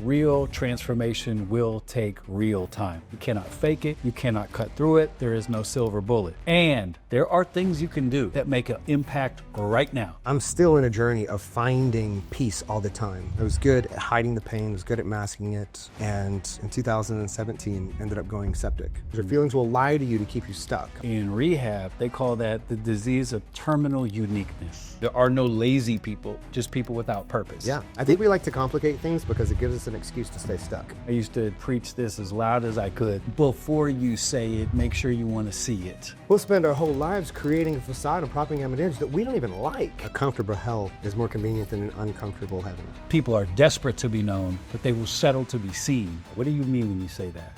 real transformation will take real time. You cannot fake it. You cannot cut through it. There is no silver bullet. And there are things you can do that make an impact right now. I'm still in a journey of finding peace all the time. I was good at hiding the pain, I was good at masking it, and in 2017 ended up going septic. Your feelings will lie to you to keep you stuck. In rehab, they call that the disease of terminal uniqueness. There are no lazy people, just people without purpose. Yeah, I think we like to complicate things because it gives us an excuse to stay stuck. I used to preach this as loud as I could. Before you say it, make sure you want to see it. We'll spend our whole lives creating a facade and propping up an image that we don't even like. A comfortable hell is more convenient than an uncomfortable heaven. People are desperate to be known, but they will settle to be seen. What do you mean when you say that?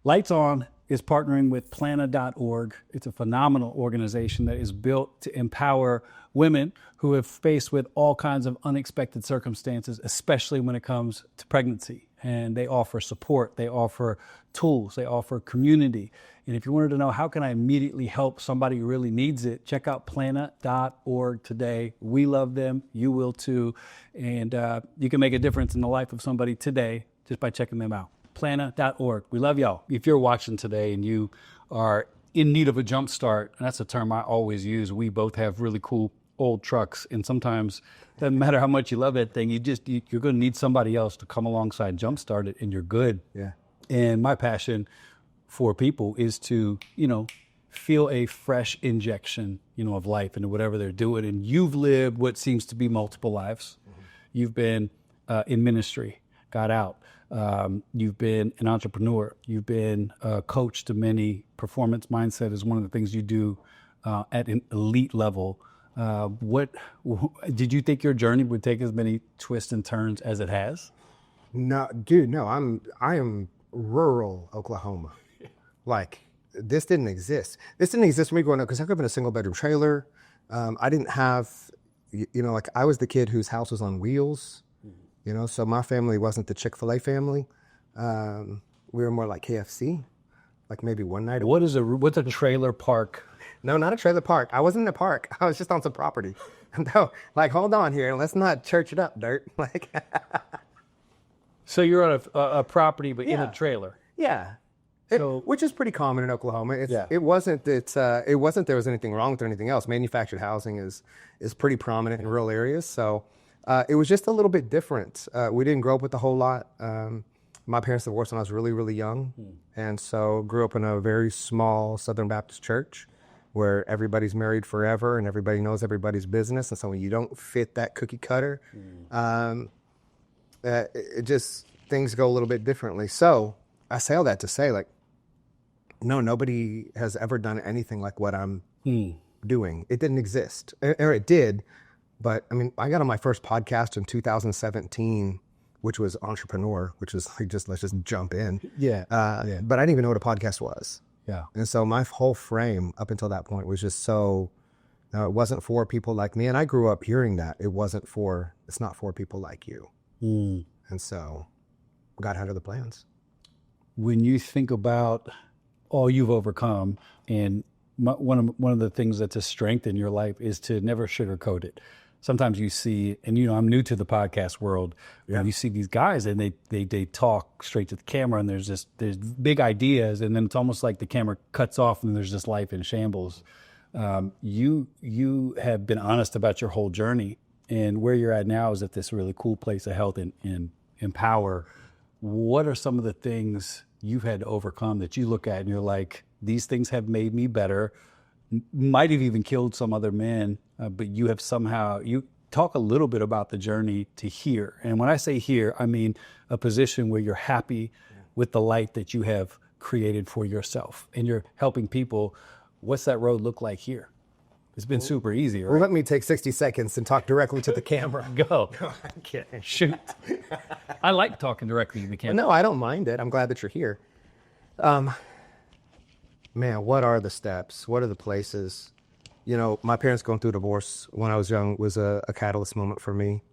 Lights On is partnering with Plana.org. It's a phenomenal organization that is built to empower women who have faced with all kinds of unexpected circumstances, especially when it comes to pregnancy. And they offer support, they offer tools, they offer community. And if you wanted to know how can I immediately help somebody who really needs it, check out Plana.org today. We love them, you will too. And you can make a difference in the life of somebody today just by checking them out. Plana.org. We love y'all. If you're watching today and you are in need of a jump start, and that's a term I always use, we both have really cool old trucks, and sometimes it doesn't matter how much you love that thing, you're going to need somebody else to come alongside and jumpstart it, and you're good. Yeah. And my passion for people is to, feel a fresh injection, of life into whatever they're doing. And you've lived what seems to be multiple lives. Mm-hmm. You've been in ministry, got out. You've been an entrepreneur. You've been a coach to many. Performance mindset is one of the things you do at an elite level. What did you think your journey would take as many twists and turns as it has? No, dude, no. I am rural Oklahoma. Like, this didn't exist. This didn't exist for me growing up because I grew up in a single bedroom trailer. I didn't have, I was the kid whose house was on wheels. So my family wasn't the Chick-fil-A family. We were more like KFC, like maybe one night. What's a trailer park? No, not a trailer park. I wasn't in a park. I was just on some property. No, hold on here. Let's not church it up, dirt. So you're on a property, but in a trailer. Yeah. Which is pretty common in Oklahoma. It wasn't there was anything wrong with it or anything else. Manufactured housing is pretty prominent in rural areas. So it was just a little bit different. We didn't grow up with a whole lot. My parents divorced when I was really, really young. And so grew up in a very small Southern Baptist church where everybody's married forever and everybody knows everybody's business. And so when you don't fit that cookie cutter, things go a little bit differently. So I say all that to say, no, nobody has ever done anything like what I'm doing. It didn't exist, or it did. But I got on my first podcast in 2017, which was Entrepreneur, which was let's just jump in. Yeah. But I didn't even know what a podcast was. Yeah. And so my whole frame up until that point was just it wasn't for people like me. And I grew up hearing that. It's not for people like you. And so God had other plans. When you think about all you've overcome, and one of the things that's a strength in your life is to never sugarcoat it. Sometimes you see, and I'm new to the podcast world, and you see these guys and they talk straight to the camera, and there's big ideas, and then it's almost like the camera cuts off and there's this life in shambles. You have been honest about your whole journey, and where you're at now is at this really cool place of health and empower. What are some of the things you've had to overcome that you look at and you're like, these things have made me better, might have even killed some other men, but you have you talk a little bit about the journey to here. And when I say here, I mean a position where you're happy with the light that you have created for yourself and you're helping people. What's that road look like here? It's been super easy, right? Well, let me take 60 seconds and talk directly to the camera. Go. No, I'm kidding. Shoot. I like talking directly to the camera. No, I don't mind it. I'm glad that you're here. Man, what are the steps? What are the places? My parents going through a divorce when I was young was a catalyst moment for me.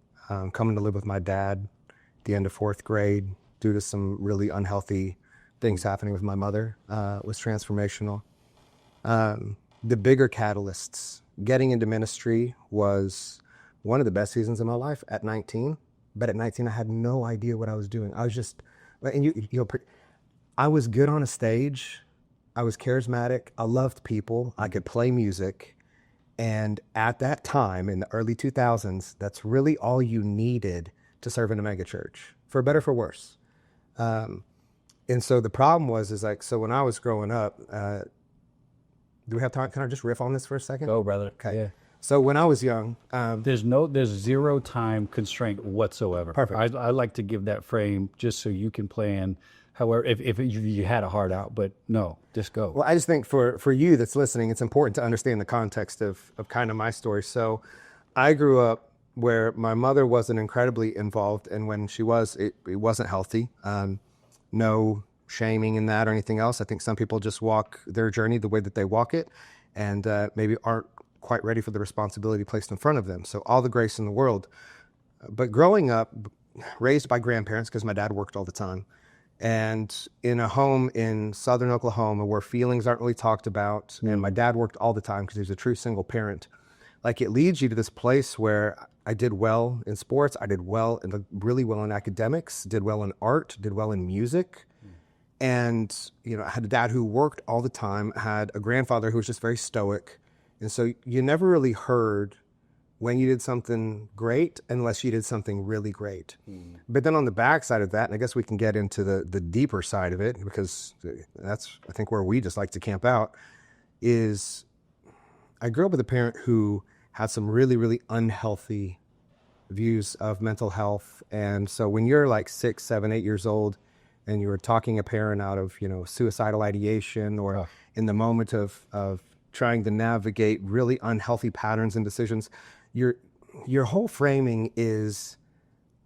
Coming to live with my dad at the end of 4th grade due to some really unhealthy things happening with my mother was transformational. The bigger catalysts, getting into ministry was one of the best seasons of my life at 19 but at 19, I had no idea what I was doing. I was just, and I was good on a stage. I was charismatic. I loved people. I could play music. And at that time, in the early 2000s, that's really all you needed to serve in a mega church, for better, for worse. And so the problem is like, so when I was growing up, do we have time? Can I just riff on this for a second? Go, brother. Okay. Yeah. So when I was young, There's zero time constraint whatsoever. Perfect. I like to give that frame just so you can plan. However, if you had a heart out, but no, just go. well, I just think for you that's listening, it's important to understand the context of kind of my story. So I grew up where my mother wasn't incredibly involved, and when she was, it wasn't healthy. No shaming in that or anything else. I think some people just walk their journey the way that they walk it, and maybe aren't quite ready for the responsibility placed in front of them. So all the grace in the world. But growing up, raised by grandparents, because my dad worked all the time, and in a home in southern Oklahoma where feelings aren't really talked about, and my dad worked all the time because he was a true single parent, like it leads you to this place where I did well in sports, I did well and really well in academics, did well in art, did well in music. And, I had a dad who worked all the time, had a grandfather who was just very stoic. And so you never really heard when you did something great unless you did something really great. But then on the backside of that, and I guess we can get into the deeper side of it, because that's, I think, where we just like to camp out, is I grew up with a parent who had some really, really unhealthy views of mental health. And so when you're like 6, 7, 8 years old, and you were talking a parent out of, suicidal ideation, or in the moment of trying to navigate really unhealthy patterns and decisions, your whole framing is,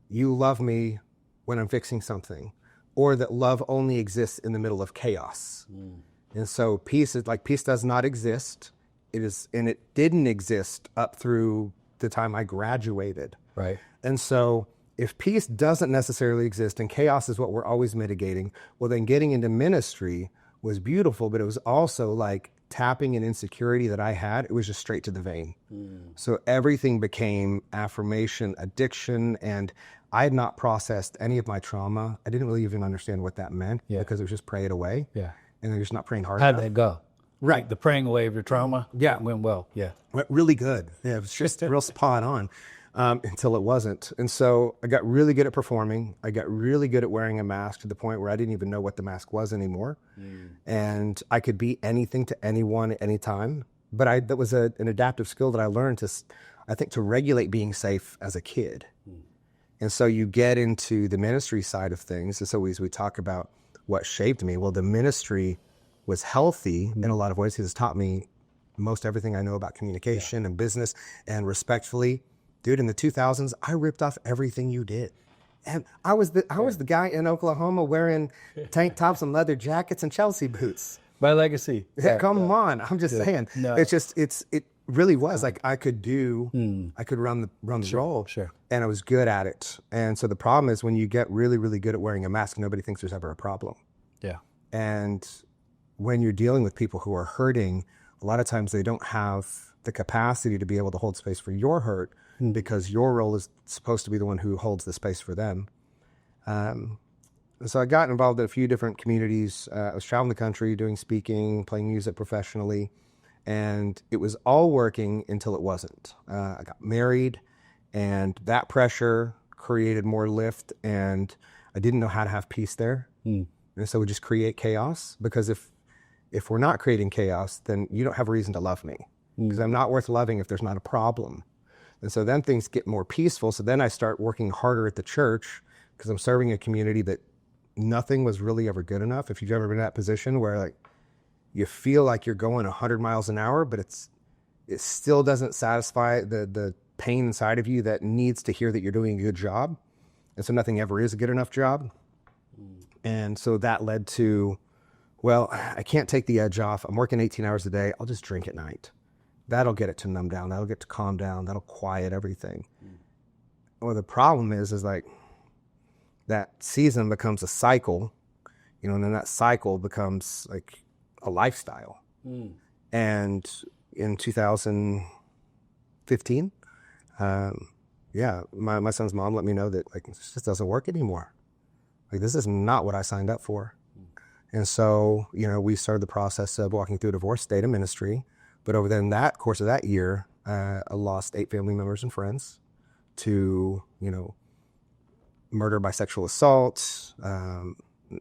you love me when I'm fixing something, or that love only exists in the middle of chaos. And so peace does not exist. And it didn't exist up through the time I graduated. Right. And so if peace doesn't necessarily exist and chaos is what we're always mitigating, well, then getting into ministry was beautiful, but it was also like tapping an insecurity that I had. It was just straight to the vein. So everything became affirmation, addiction, and I had not processed any of my trauma. I didn't really even understand what that meant, because it was just pray it away. Yeah. And they're just not praying hard How'd enough. that go? Right. The praying away of your trauma? Yeah. Went well. Yeah. Went really good. Yeah, it was just real spot on. Until it wasn't. And so I got really good at performing. I got really good at wearing a mask to the point where I didn't even know what the mask was anymore. And I could be anything to anyone at any time. But that was an adaptive skill that I learned to regulate being safe as a kid. And so you get into the ministry side of things. And so as we talk about what shaped me, well, the ministry was healthy in a lot of ways, because it's taught me most everything I know about communication and business. And respectfully, dude, in the 2000s, I ripped off everything you did. And I was the guy in Oklahoma wearing tank tops and leather jackets and Chelsea boots. By legacy. Come on. I'm just saying. No. It really was like I could run the role. Sure. And I was good at it. And so the problem is when you get really, really good at wearing a mask, nobody thinks there's ever a problem. Yeah. And when you're dealing with people who are hurting, a lot of times they don't have the capacity to be able to hold space for your hurt, because your role is supposed to be the one who holds the space for them. So I got involved in a few different communities. I was traveling the country, doing speaking, playing music professionally, and it was all working until it wasn't. I got married, and that pressure created more lift, and I didn't know how to have peace there. And so we just create chaos, because if we're not creating chaos, then you don't have a reason to love me, because I'm not worth loving if there's not a problem. And so then things get more peaceful. So then I start working harder at the church, because I'm serving a community that nothing was really ever good enough. If you've ever been in that position where like you feel like you're going 100 miles an hour, but it still doesn't satisfy the pain inside of you that needs to hear that you're doing a good job. And so nothing ever is a good enough job. And so that led to, well, I can't take the edge off. I'm working 18 hours a day. I'll just drink at night. That'll get it to numb down. That'll get to calm down. That'll quiet everything. Well, the problem is like that season becomes a cycle, and then that cycle becomes like a lifestyle. And in 2015, yeah, my son's mom let me know that like this just doesn't work anymore. Like this is not what I signed up for. And so, we started the process of walking through a divorce, stayed in ministry. But over then that course of that year, I lost 8 family members and friends to, murder by sexual assault.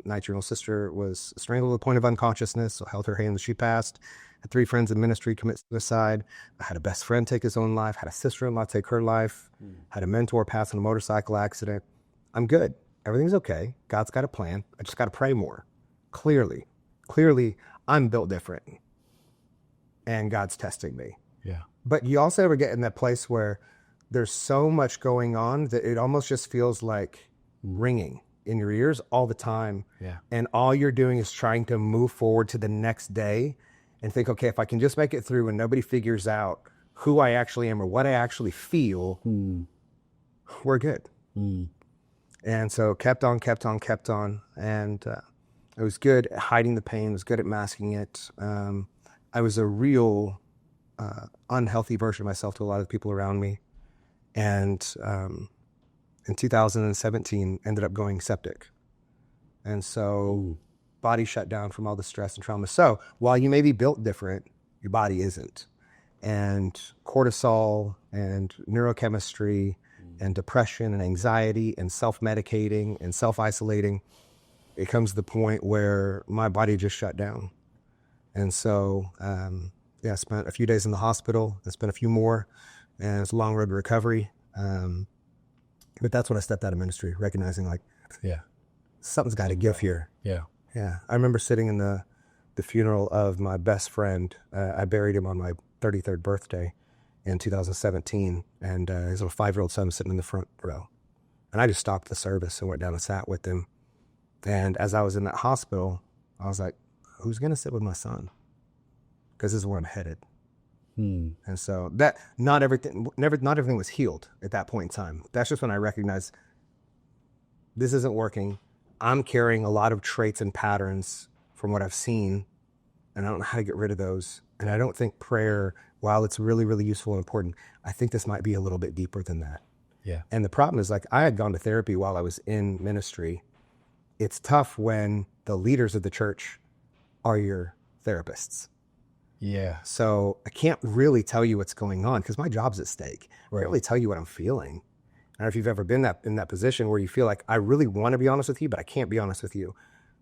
19-year-old sister was strangled to the point of unconsciousness, so held her hand as she passed. Had 3 friends in ministry commit suicide. I had a best friend take his own life, had a sister-in-law take her life, had a mentor pass in a motorcycle accident. I'm good. Everything's okay. God's got a plan. I just got to pray more. Clearly, I'm built different and God's testing me. Yeah. But you also ever get in that place where there's so much going on that it almost just feels like ringing in your ears all the time. Yeah. And all you're doing is trying to move forward to the next day and think, okay, if I can just make it through and nobody figures out who I actually am or what I actually feel, we're good. And so kept on. And I was good at hiding the pain, was good at masking it. I was a real unhealthy version of myself to a lot of the people around me. And in 2017, ended up going septic. And so body shut down from all the stress and trauma. So while you may be built different, your body isn't. And cortisol and neurochemistry and depression and anxiety and self-medicating and self-isolating, it comes to the point where my body just shut down. And so, I spent a few days in the hospital. I spent a few more, and it's a long road to recovery. But that's when I stepped out of ministry, recognizing like, something's got to give here. Yeah. Yeah. I remember sitting in the funeral of my best friend. I buried him on my 33rd birthday in 2017, and his little 5-year-old son was sitting in the front row. And I just stopped the service and went down and sat with him. And as I was in that hospital, I was like, who's going to sit with my son? Because this is where I'm headed. And so that not everything was healed at that point in time. That's just when I recognized this isn't working. I'm carrying a lot of traits and patterns from what I've seen, and I don't know how to get rid of those. And I don't think prayer, while it's really, really useful and important, I think this might be a little bit deeper than that. Yeah. And the problem is, like, I had gone to therapy while I was in ministry. It's tough when the leaders of the church are your therapists. Yeah. So I can't really tell you what's going on because my job's at stake. I can't really tell you what I'm feeling. I don't know if you've ever been in that position where you feel like I really want to be honest with you, but I can't be honest with you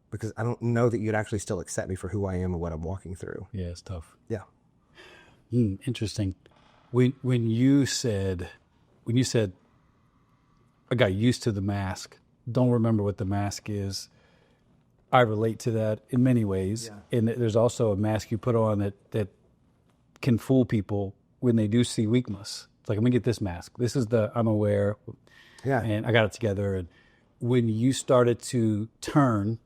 because I don't know that you'd actually still accept me for who I am and what I'm walking through. Yeah, it's tough. Yeah. Interesting. When you said I got used to the mask, don't remember what the mask is, I relate to that in many ways. Yeah. And there's also a mask you put on that can fool people when they do see weakness. It's like, let me get this mask. This is I'm aware. Yeah. And I got it together. And when you started to turn,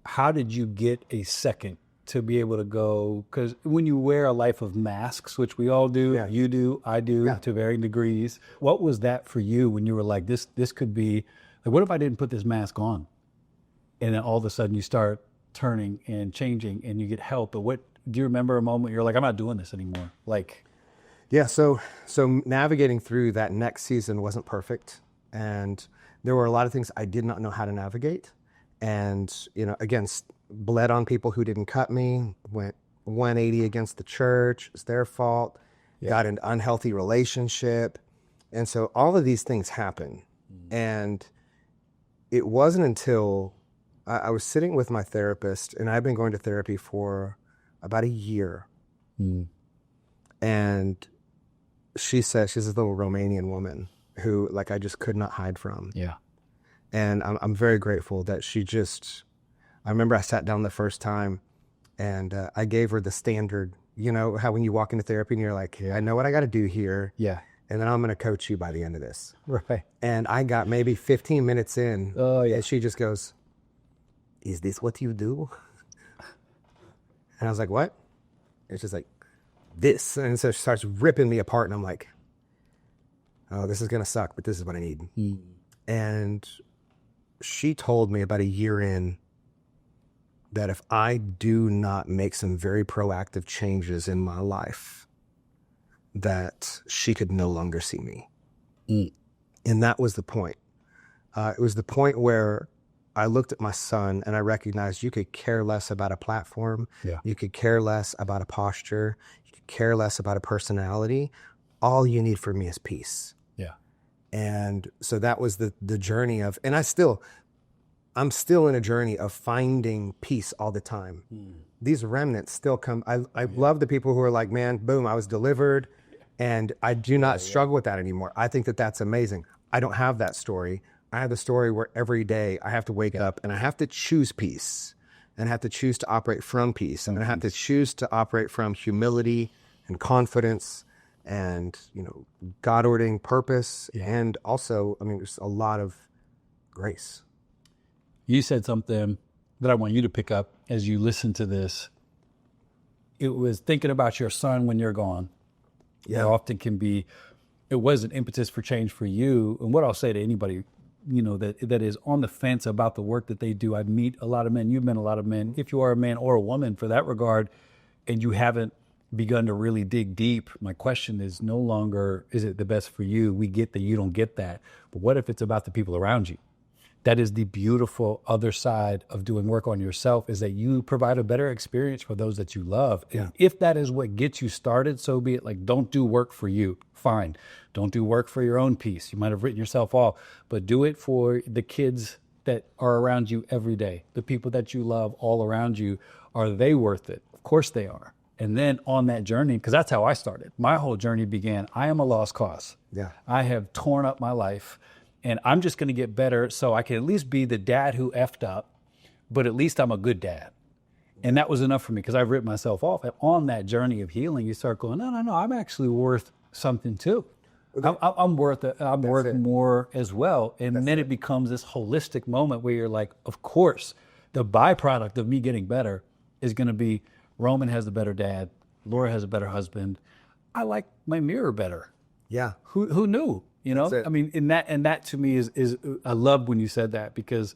how did you get a second to be able to go? Because when you wear a life of masks, which we all do, you do, I do, to varying degrees, what was that for you when you were like, this could be, like, what if I didn't put this mask on? And then all of a sudden you start turning and changing and you get help. But do you remember a moment you're like, I'm not doing this anymore? Like, yeah. So navigating through that next season wasn't perfect. And there were a lot of things I did not know how to navigate. And, again, bled on people who didn't cut me, went 180 against the church. It's their fault. Got an unhealthy relationship. And so all of these things happen. And it wasn't until I was sitting with my therapist, and I've been going to therapy for about a year. And she said, she's this little Romanian woman who, like, I just could not hide from. Yeah. And I'm very grateful that I remember I sat down the first time and I gave her the standard, how when you walk into therapy and you're like, hey, I know what I got to do here. Yeah. And then I'm going to coach you by the end of this. Right. And I got maybe 15 minutes in. Oh, yeah. And she just goes, is this what you do? And I was like, what? And she's like, this. And so she starts ripping me apart. And I'm like, oh, this is going to suck, but this is what I need. And she told me about a year in that if I do not make some very proactive changes in my life, that she could no longer see me. And that was the point. It was the point where I looked at my son and I recognized you could care less about a platform. Yeah. You could care less about a posture. You could care less about a personality. All you need from me is peace. Yeah. And so that was the journey of, and I'm still in a journey of finding peace all the time. These remnants still come. I love the people who are like, man, boom, I was delivered and I do not struggle with that anymore. I think that that's amazing. I don't have that story. I have the story where every day I have to wake up and I have to choose peace and I have to choose to operate from peace and I have to choose to operate from humility and confidence and, God ordaining purpose. And also, there's a lot of grace. You said something that I want you to pick up as you listen to this. It was thinking about your son when you're gone. Yeah. It often can be, it was an impetus for change for you. And what I'll say to anybody, that is on the fence about the work that they do. I meet a lot of men. You've met a lot of men. If you are a man or a woman for that regard, and you haven't begun to really dig deep, my question is no longer, is it the best for you? We get that you don't get that. But what if it's about the people around you? That is the beautiful other side of doing work on yourself, is that you provide a better experience for those that you love. Yeah. And if that is what gets you started, so be it. Like, don't do work for you. Fine. Don't do work for your own peace. You might have written yourself off, but do it for the kids that are around you every day. The people that you love all around you. Are they worth it? Of course they are. And then on that journey, because that's how I started. My whole journey began, I am a lost cause. Yeah. I have torn up my life. And I'm just going to get better so I can at least be the dad who effed up, but at least I'm a good dad. And that was enough for me because I've written myself off. And on that journey of healing, you start going, no, I'm actually worth something too. I'm worth more as well. And then it becomes this holistic moment where you're like, of course, the byproduct of me getting better is going to be Roman has a better dad. Laura has a better husband. I like my mirror better. Yeah. Who knew? I mean, and that to me is I love when you said that, because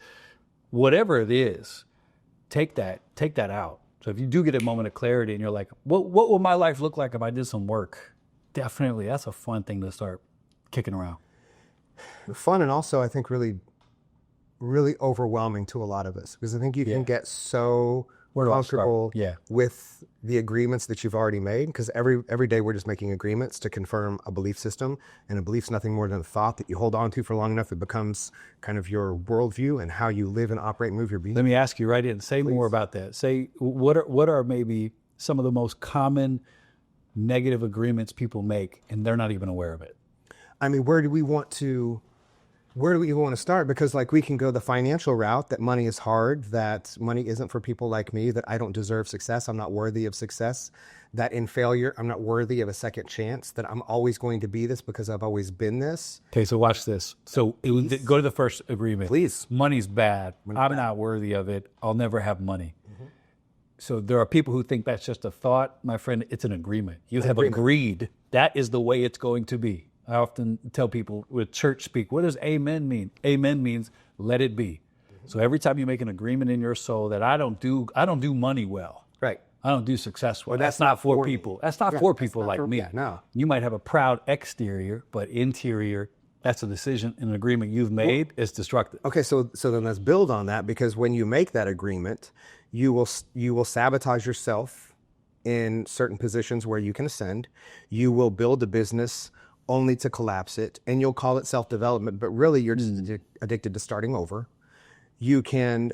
whatever it is, take that out. So if you do get a moment of clarity and you're like, what will my life look like if I did some work? Definitely, that's a fun thing to start kicking around. Fun, and also I think really, really overwhelming to a lot of us, because I think you can get so comfortable with the agreements that you've already made, because every day we're just making agreements to confirm a belief system, and a belief's nothing more than a thought that you hold on to for long enough, it becomes kind of your worldview and how you live and operate and move your being. Let me ask you right in, say more about that. Say, what are maybe some of the most common negative agreements people make and they're not even aware of it? I mean, where do we want to start? Because we can go the financial route, that money is hard, that money isn't for people like me, that I don't deserve success, I'm not worthy of success, that in failure, I'm not worthy of a second chance, that I'm always going to be this because I've always been this. Okay, so watch this. So go to the first agreement. Please. Money's bad. I'm not worthy of it. I'll never have money. Mm-hmm. So there are people who think that's just a thought. My friend, it's an agreement. You have agreed. That is the way it's going to be. I often tell people with church speak, what does amen mean? Amen means let it be. Mm-hmm. So every time you make an agreement in your soul that I don't do money well. Right. I don't do success well. That's not for people. That's not for people like me. Yeah, no. You might have a proud exterior, but interior, that's a decision, an agreement you've made is destructive. Okay, so then let's build on that, because when you make that agreement, you will sabotage yourself in certain positions where you can ascend. You will build a business only to collapse it, and you'll call it self-development, but really you're just addicted to starting over. You can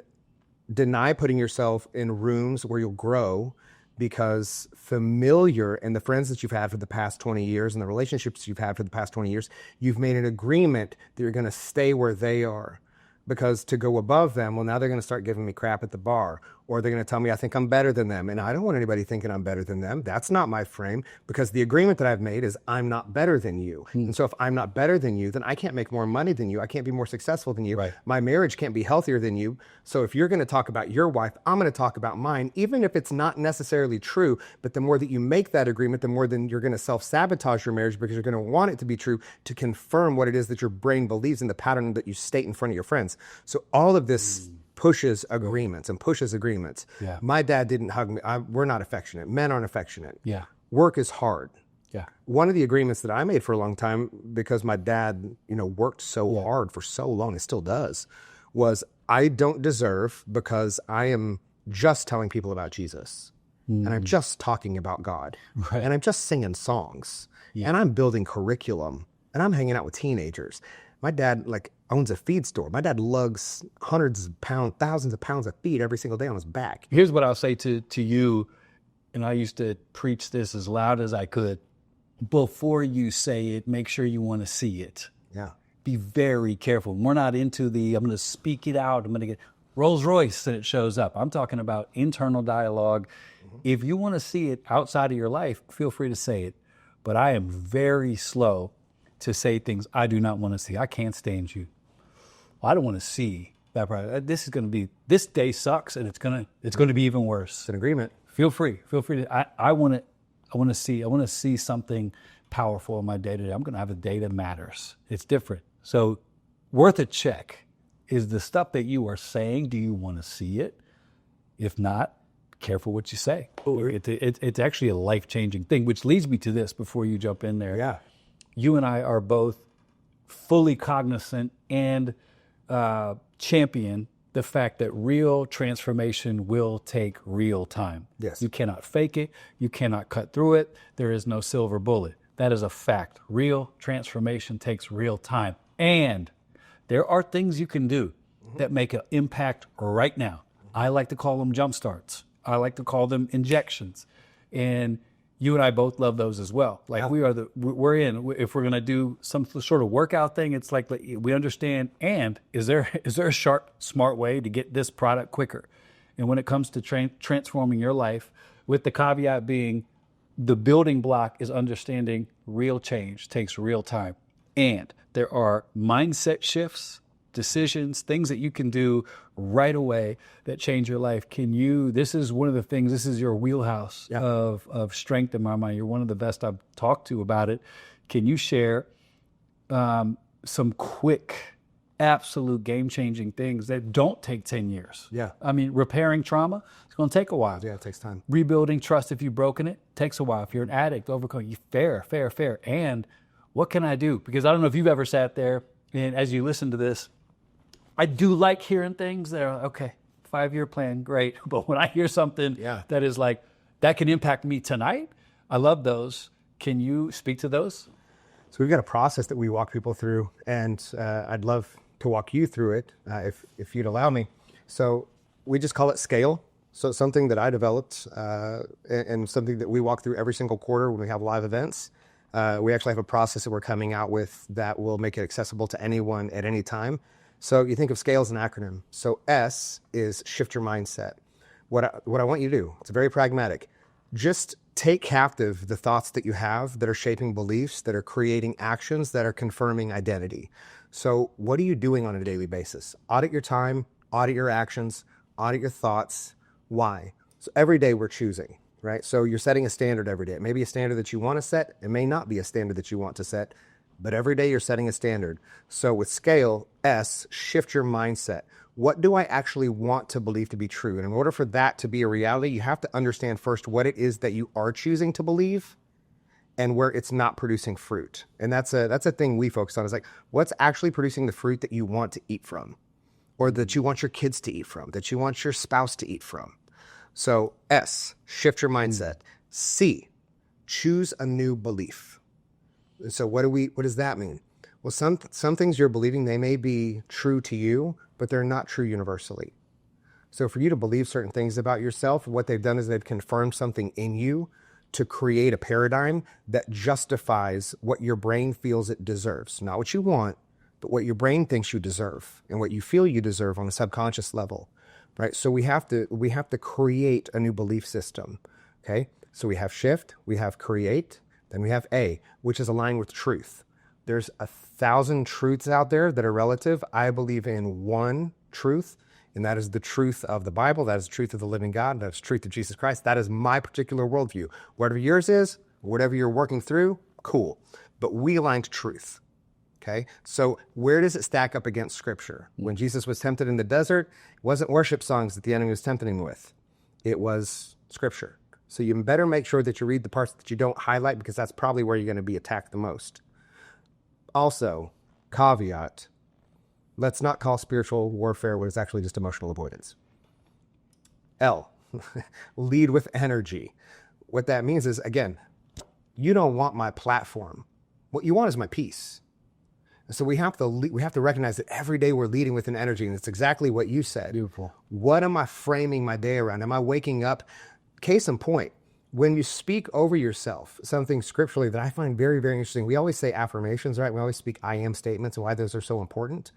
deny putting yourself in rooms where you'll grow, because familiar and the friends that you've had for the past 20 years and the relationships you've had for the past 20 years, you've made an agreement that you're going to stay where they are, because to go above them, well, now they're going to start giving me crap at the bar, or they're going to tell me I think I'm better than them. And I don't want anybody thinking I'm better than them. That's not my frame, because the agreement that I've made is I'm not better than you. And so if I'm not better than you, then I can't make more money than you. I can't be more successful than you. Right. My marriage can't be healthier than you. So if you're going to talk about your wife, I'm going to talk about mine, even if it's not necessarily true. But the more that you make that agreement, the more then you're going to self-sabotage your marriage, because you're going to want it to be true to confirm what it is that your brain believes in the pattern that you state in front of your friends. So all of this pushes agreements and pushes agreements. Yeah. My dad didn't hug me. We're not affectionate. Men aren't affectionate. Yeah. Work is hard. Yeah. One of the agreements that I made for a long time, because my dad, worked so hard for so long, and still does, was I don't deserve, because I am just telling people about Jesus, and I'm just talking about God, and I'm just singing songs, and I'm building curriculum, and I'm hanging out with teenagers. My dad owns a feed store. My dad lugs hundreds of pounds, thousands of pounds of feed every single day on his back. Here's what I'll say to you, and I used to preach this as loud as I could. Before you say it, make sure you want to see it. Yeah. Be very careful. We're not into I'm going to speak it out. I'm going to get Rolls Royce and it shows up. I'm talking about internal dialogue. If you want to see it outside of your life, feel free to say it. But I am very slow to say things I do not want to see. I can't stand you. Well, I don't want to see that part. This day sucks, and it's going to be even worse. It's an agreement. Feel free to. I want to see something powerful in my day to day. I'm going to have a day that matters. It's different. So, worth a check. Is the stuff that you are saying, do you want to see it? If not, careful what you say. It's actually a life-changing thing, which leads me to this before you jump in there. Yeah. You and I are both fully cognizant and champion the fact that real transformation will take real time. Yes. You cannot fake it. You cannot cut through it. There is no silver bullet. That is a fact. Real transformation takes real time. And there are things you can do that make an impact right now. I like to call them jump starts. I like to call them injections. And you and I both love those as well. If we're going to do some sort of workout thing, it's like we understand, and is there a sharp, smart way to get this product quicker? And when it comes to transforming your life, with the caveat being the building block is understanding real change takes real time. And there are mindset shifts, decisions, things that you can do right away that change your life. This is one of the things, this is your wheelhouse of strength in my mind. You're one of the best I've talked to about it. Can you share some quick, absolute game-changing things that don't take 10 years? Yeah. I mean, repairing trauma, it's going to take a while. Yeah, it takes time. Rebuilding trust, if you've broken it, takes a while. If you're an addict, overcoming, fair. And what can I do? Because I don't know if you've ever sat there and as you listen to this, I do like hearing things that are, okay, 5-year plan, great. But when I hear something that is like, that can impact me tonight, I love those. Can you speak to those? So we've got a process that we walk people through, and I'd love to walk you through it if you'd allow me. So we just call it SCALE. So it's something that I developed and something that we walk through every single quarter when we have live events. We actually have a process that we're coming out with that will make it accessible to anyone at any time. So you think of SCALE as an acronym. So S is shift your mindset. What I want you to do, it's very pragmatic. Just take captive the thoughts that you have that are shaping beliefs, that are creating actions, that are confirming identity. So what are you doing on a daily basis? Audit your time, audit your actions, audit your thoughts. Why? So every day we're choosing, right? So you're setting a standard every day. It may be a standard that you want to set. It may not be a standard that you want to set. But every day you're setting a standard. So with SCALE, S, shift your mindset. What do I actually want to believe to be true? And in order for that to be a reality, you have to understand first what it is that you are choosing to believe and where it's not producing fruit. And that's a thing we focus on, is like, what's actually producing the fruit that you want to eat from, or that you want your kids to eat from, that you want your spouse to eat from. So S, shift your mindset. C, choose a new belief. So what does that mean? Well, some things you're believing, they may be true to you, but they're not true universally. So for you to believe certain things about yourself, what they've done is they've confirmed something in you to create a paradigm that justifies what your brain feels it deserves. Not what you want, but what your brain thinks you deserve and what you feel you deserve on a subconscious level, right? So we have to create a new belief system, okay? So we have shift, we have create, then we have A, which is aligned with truth. There's 1,000 truths out there that are relative. I believe in one truth, and that is the truth of the Bible. That is the truth of the living God. That is the truth of Jesus Christ. That is my particular worldview. Whatever yours is, whatever you're working through, cool. But we align to truth, okay? So where does it stack up against Scripture? When Jesus was tempted in the desert, it wasn't worship songs that the enemy was tempting him with. It was Scripture. So you better make sure that you read the parts that you don't highlight, because that's probably where you're going to be attacked the most. Also, caveat, let's not call spiritual warfare what is actually just emotional avoidance. L, lead with energy. What that means is, again, you don't want my platform. What you want is my peace. So we have to recognize that every day we're leading with an energy, and it's exactly what you said. Beautiful. What am I framing my day around? Am I waking up? Case in point, when you speak over yourself, something scripturally that I find very, very interesting. We always say affirmations, right? We always speak I am statements, and why those are so important.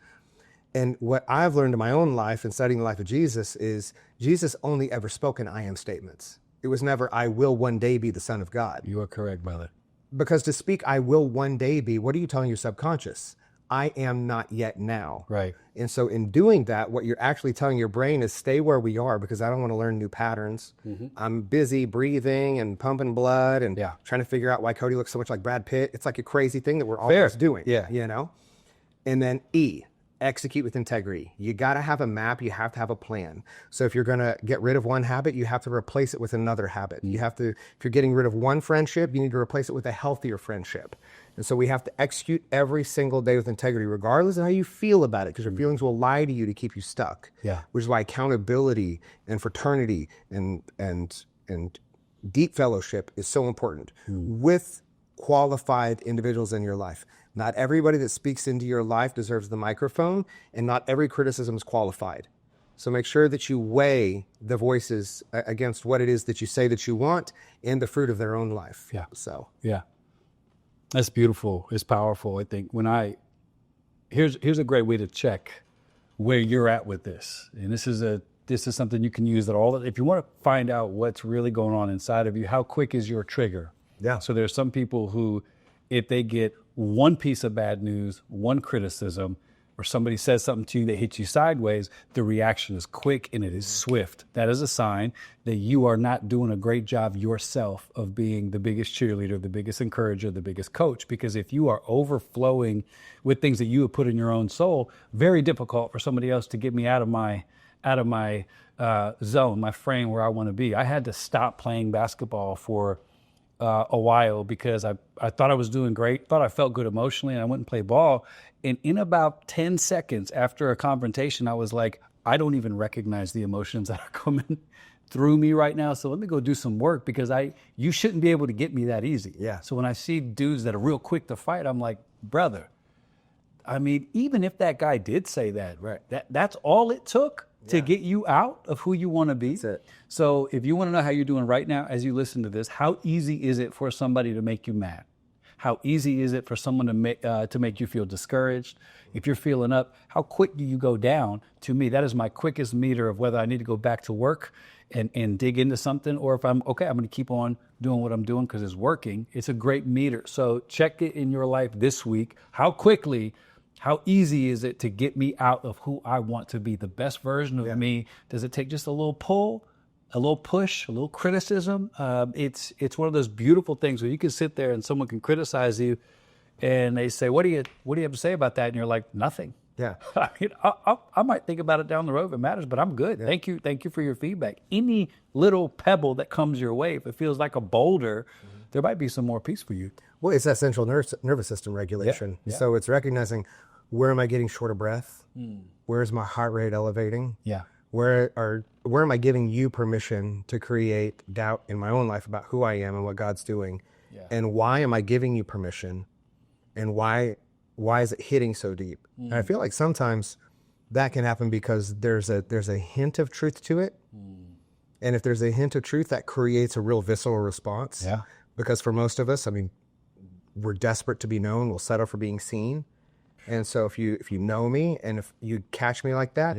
And what I've learned in my own life and studying the life of Jesus is Jesus only ever spoke in I am statements. It was never, I will one day be the Son of God. You are correct, brother. Because to speak, I will one day be, what are you telling your subconscious? I am not yet now. Right. And so in doing that, what you're actually telling your brain is stay where we are, because I don't want to learn new patterns. I'm busy breathing and pumping blood and trying to figure out why Cody looks so much like Brad Pitt. It's like a crazy thing that we're always doing. Yeah. You know? And then E, execute with integrity. You got to have a map. You have to have a plan. So if you're going to get rid of one habit, you have to replace it with another habit. You have to, if you're getting rid of one friendship, you need to replace it with a healthier friendship. And so we have to execute every single day with integrity, regardless of how you feel about it, because your feelings will lie to you to keep you stuck. Yeah. Which is why accountability and fraternity and deep fellowship is so important with qualified individuals in your life. Not everybody that speaks into your life deserves the microphone, and not every criticism is qualified. So make sure that you weigh the voices against what it is that you say that you want and the fruit of their own life. Yeah. So. Yeah. That's beautiful. It's powerful. I think here's a great way to check where you're at with this. And this is something you can use if you want to find out what's really going on inside of you, how quick is your trigger? Yeah. So there's some people who, if they get one piece of bad news, one criticism, or somebody says something to you that hits you sideways, the reaction is quick and it is swift. That is a sign that you are not doing a great job yourself of being the biggest cheerleader, the biggest encourager, the biggest coach. Because if you are overflowing with things that you have put in your own soul, very difficult for somebody else to get me out of my zone, my frame where I want to be. I had to stop playing basketball for a while because I thought I was doing great, thought I felt good emotionally, and I went and played ball. And in about 10 seconds after a confrontation, I was like, I don't even recognize the emotions that are coming through me right now. So let me go do some work, because you shouldn't be able to get me that easy. Yeah. So when I see dudes that are real quick to fight, I'm like, brother, I mean, even if that guy did say that, right, that's all it took to get you out of who you want to be. That's it. So if you want to know how you're doing right now as you listen to this, how easy is it for somebody to make you mad? How easy is it for someone to make you feel discouraged? If you're feeling up, how quick do you go down? To me, that is my quickest meter of whether I need to go back to work and dig into something, or if I'm okay, I'm going to keep on doing what I'm doing because it's working. It's a great meter. So check it in your life this week. How easy is it to get me out of who I want to be, the best version of me? Does it take just a little pull, a little push, a little criticism? It's one of those beautiful things where you can sit there and someone can criticize you and they say, what do you have to say about that? And you're like, nothing. Yeah. I mean, I might think about it down the road if it matters, but I'm good. Yeah. Thank you for your feedback. Any little pebble that comes your way, if it feels like a boulder, there might be some more peace for you. Well, it's that central nervous system regulation. Yeah. So it's recognizing, where am I getting short of breath? Where's my heart rate elevating? Yeah. Where am I giving you permission to create doubt in my own life about who I am and what God's doing? Yeah. And why am I giving you permission? And why is it hitting so deep? And I feel like sometimes that can happen because there's a hint of truth to it. And if there's a hint of truth, that creates a real visceral response. Yeah. Because for most of us, I mean, we're desperate to be known. We'll settle for being seen. And so if you know me and if you catch me like that,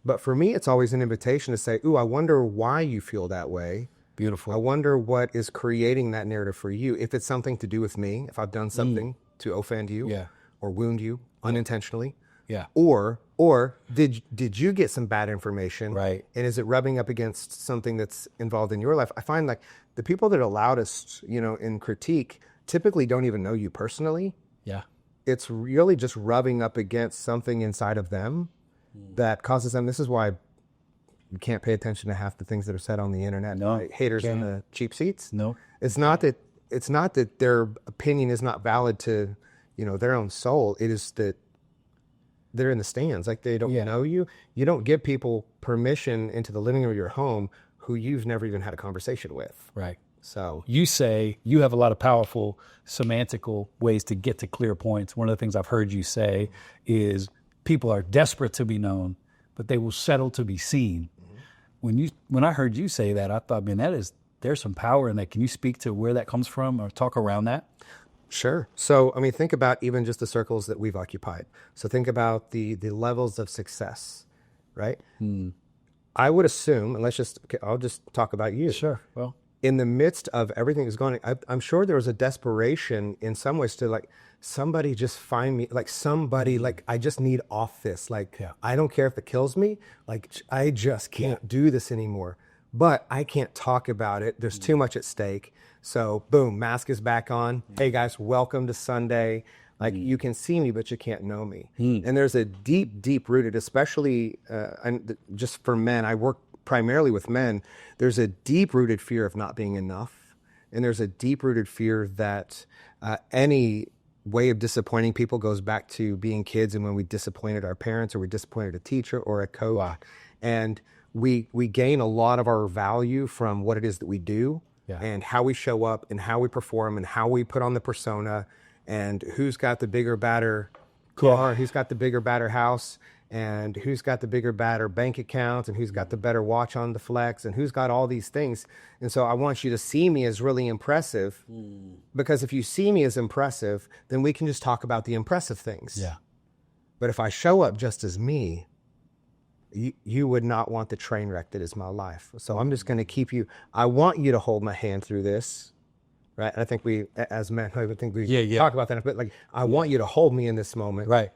but for me, it's always an invitation to say, ooh, I wonder why you feel that way. Beautiful. I wonder what is creating that narrative for you. If it's something to do with me, if I've done something to offend you or wound you unintentionally. Yeah. Or did you get some bad information? Right. And is it rubbing up against something that's involved in your life? I find like the people that are loudest, in critique typically don't even know you personally. Yeah. It's really just rubbing up against something inside of them that causes them. This is why You can't pay attention to half the things that are said on the internet. No, by haters in the cheap seats. No. It's not that their opinion is not valid to, their own soul. It is that they're in the stands. Like, they don't know you. You don't give people permission into the living room of your home who you've never even had a conversation with. Right. So you say you have a lot of powerful semantical ways to get to clear points. One of the things I've heard you say is people are desperate to be known, but they will settle to be seen. When I heard you say that, I thought, man, there's some power in that. Can you speak to where that comes from or talk around that? Sure. So, think about even just the circles that we've occupied. So think about the levels of success, right? I would assume, and I'll just talk about you. Sure. Well, in the midst of everything that's going on, I'm sure there was a desperation in some ways to somebody just find me, somebody, I just need off this. I don't care if it kills me. I just can't do this anymore. But I can't talk about it. There's too much at stake. So boom, mask is back on. Hey guys, welcome to Sunday. You can see me, but you can't know me. And there's a deep rooted, especially just for men, I work primarily with men, there's a deep rooted fear of not being enough. And there's a deep rooted fear that any way of disappointing people goes back to being kids and when we disappointed our parents or we disappointed a teacher or a coach. Wow. And we gain a lot of our value from what it is that we do and how we show up and how we perform and how we put on the persona and who's got the bigger, badder car, who's got the bigger, badder house, and who's got the bigger, badder bank accounts, and who's got the better watch on the flex, and who's got all these things. And so I want you to see me as really impressive, because if you see me as impressive, then we can just talk about the impressive things. Yeah. But if I show up just as me, you would not want the train wreck that is my life. So I'm just going to keep you. I want you to hold my hand through this, right? And I think we, as men, I think we talk about that. But I want you to hold me in this moment, right?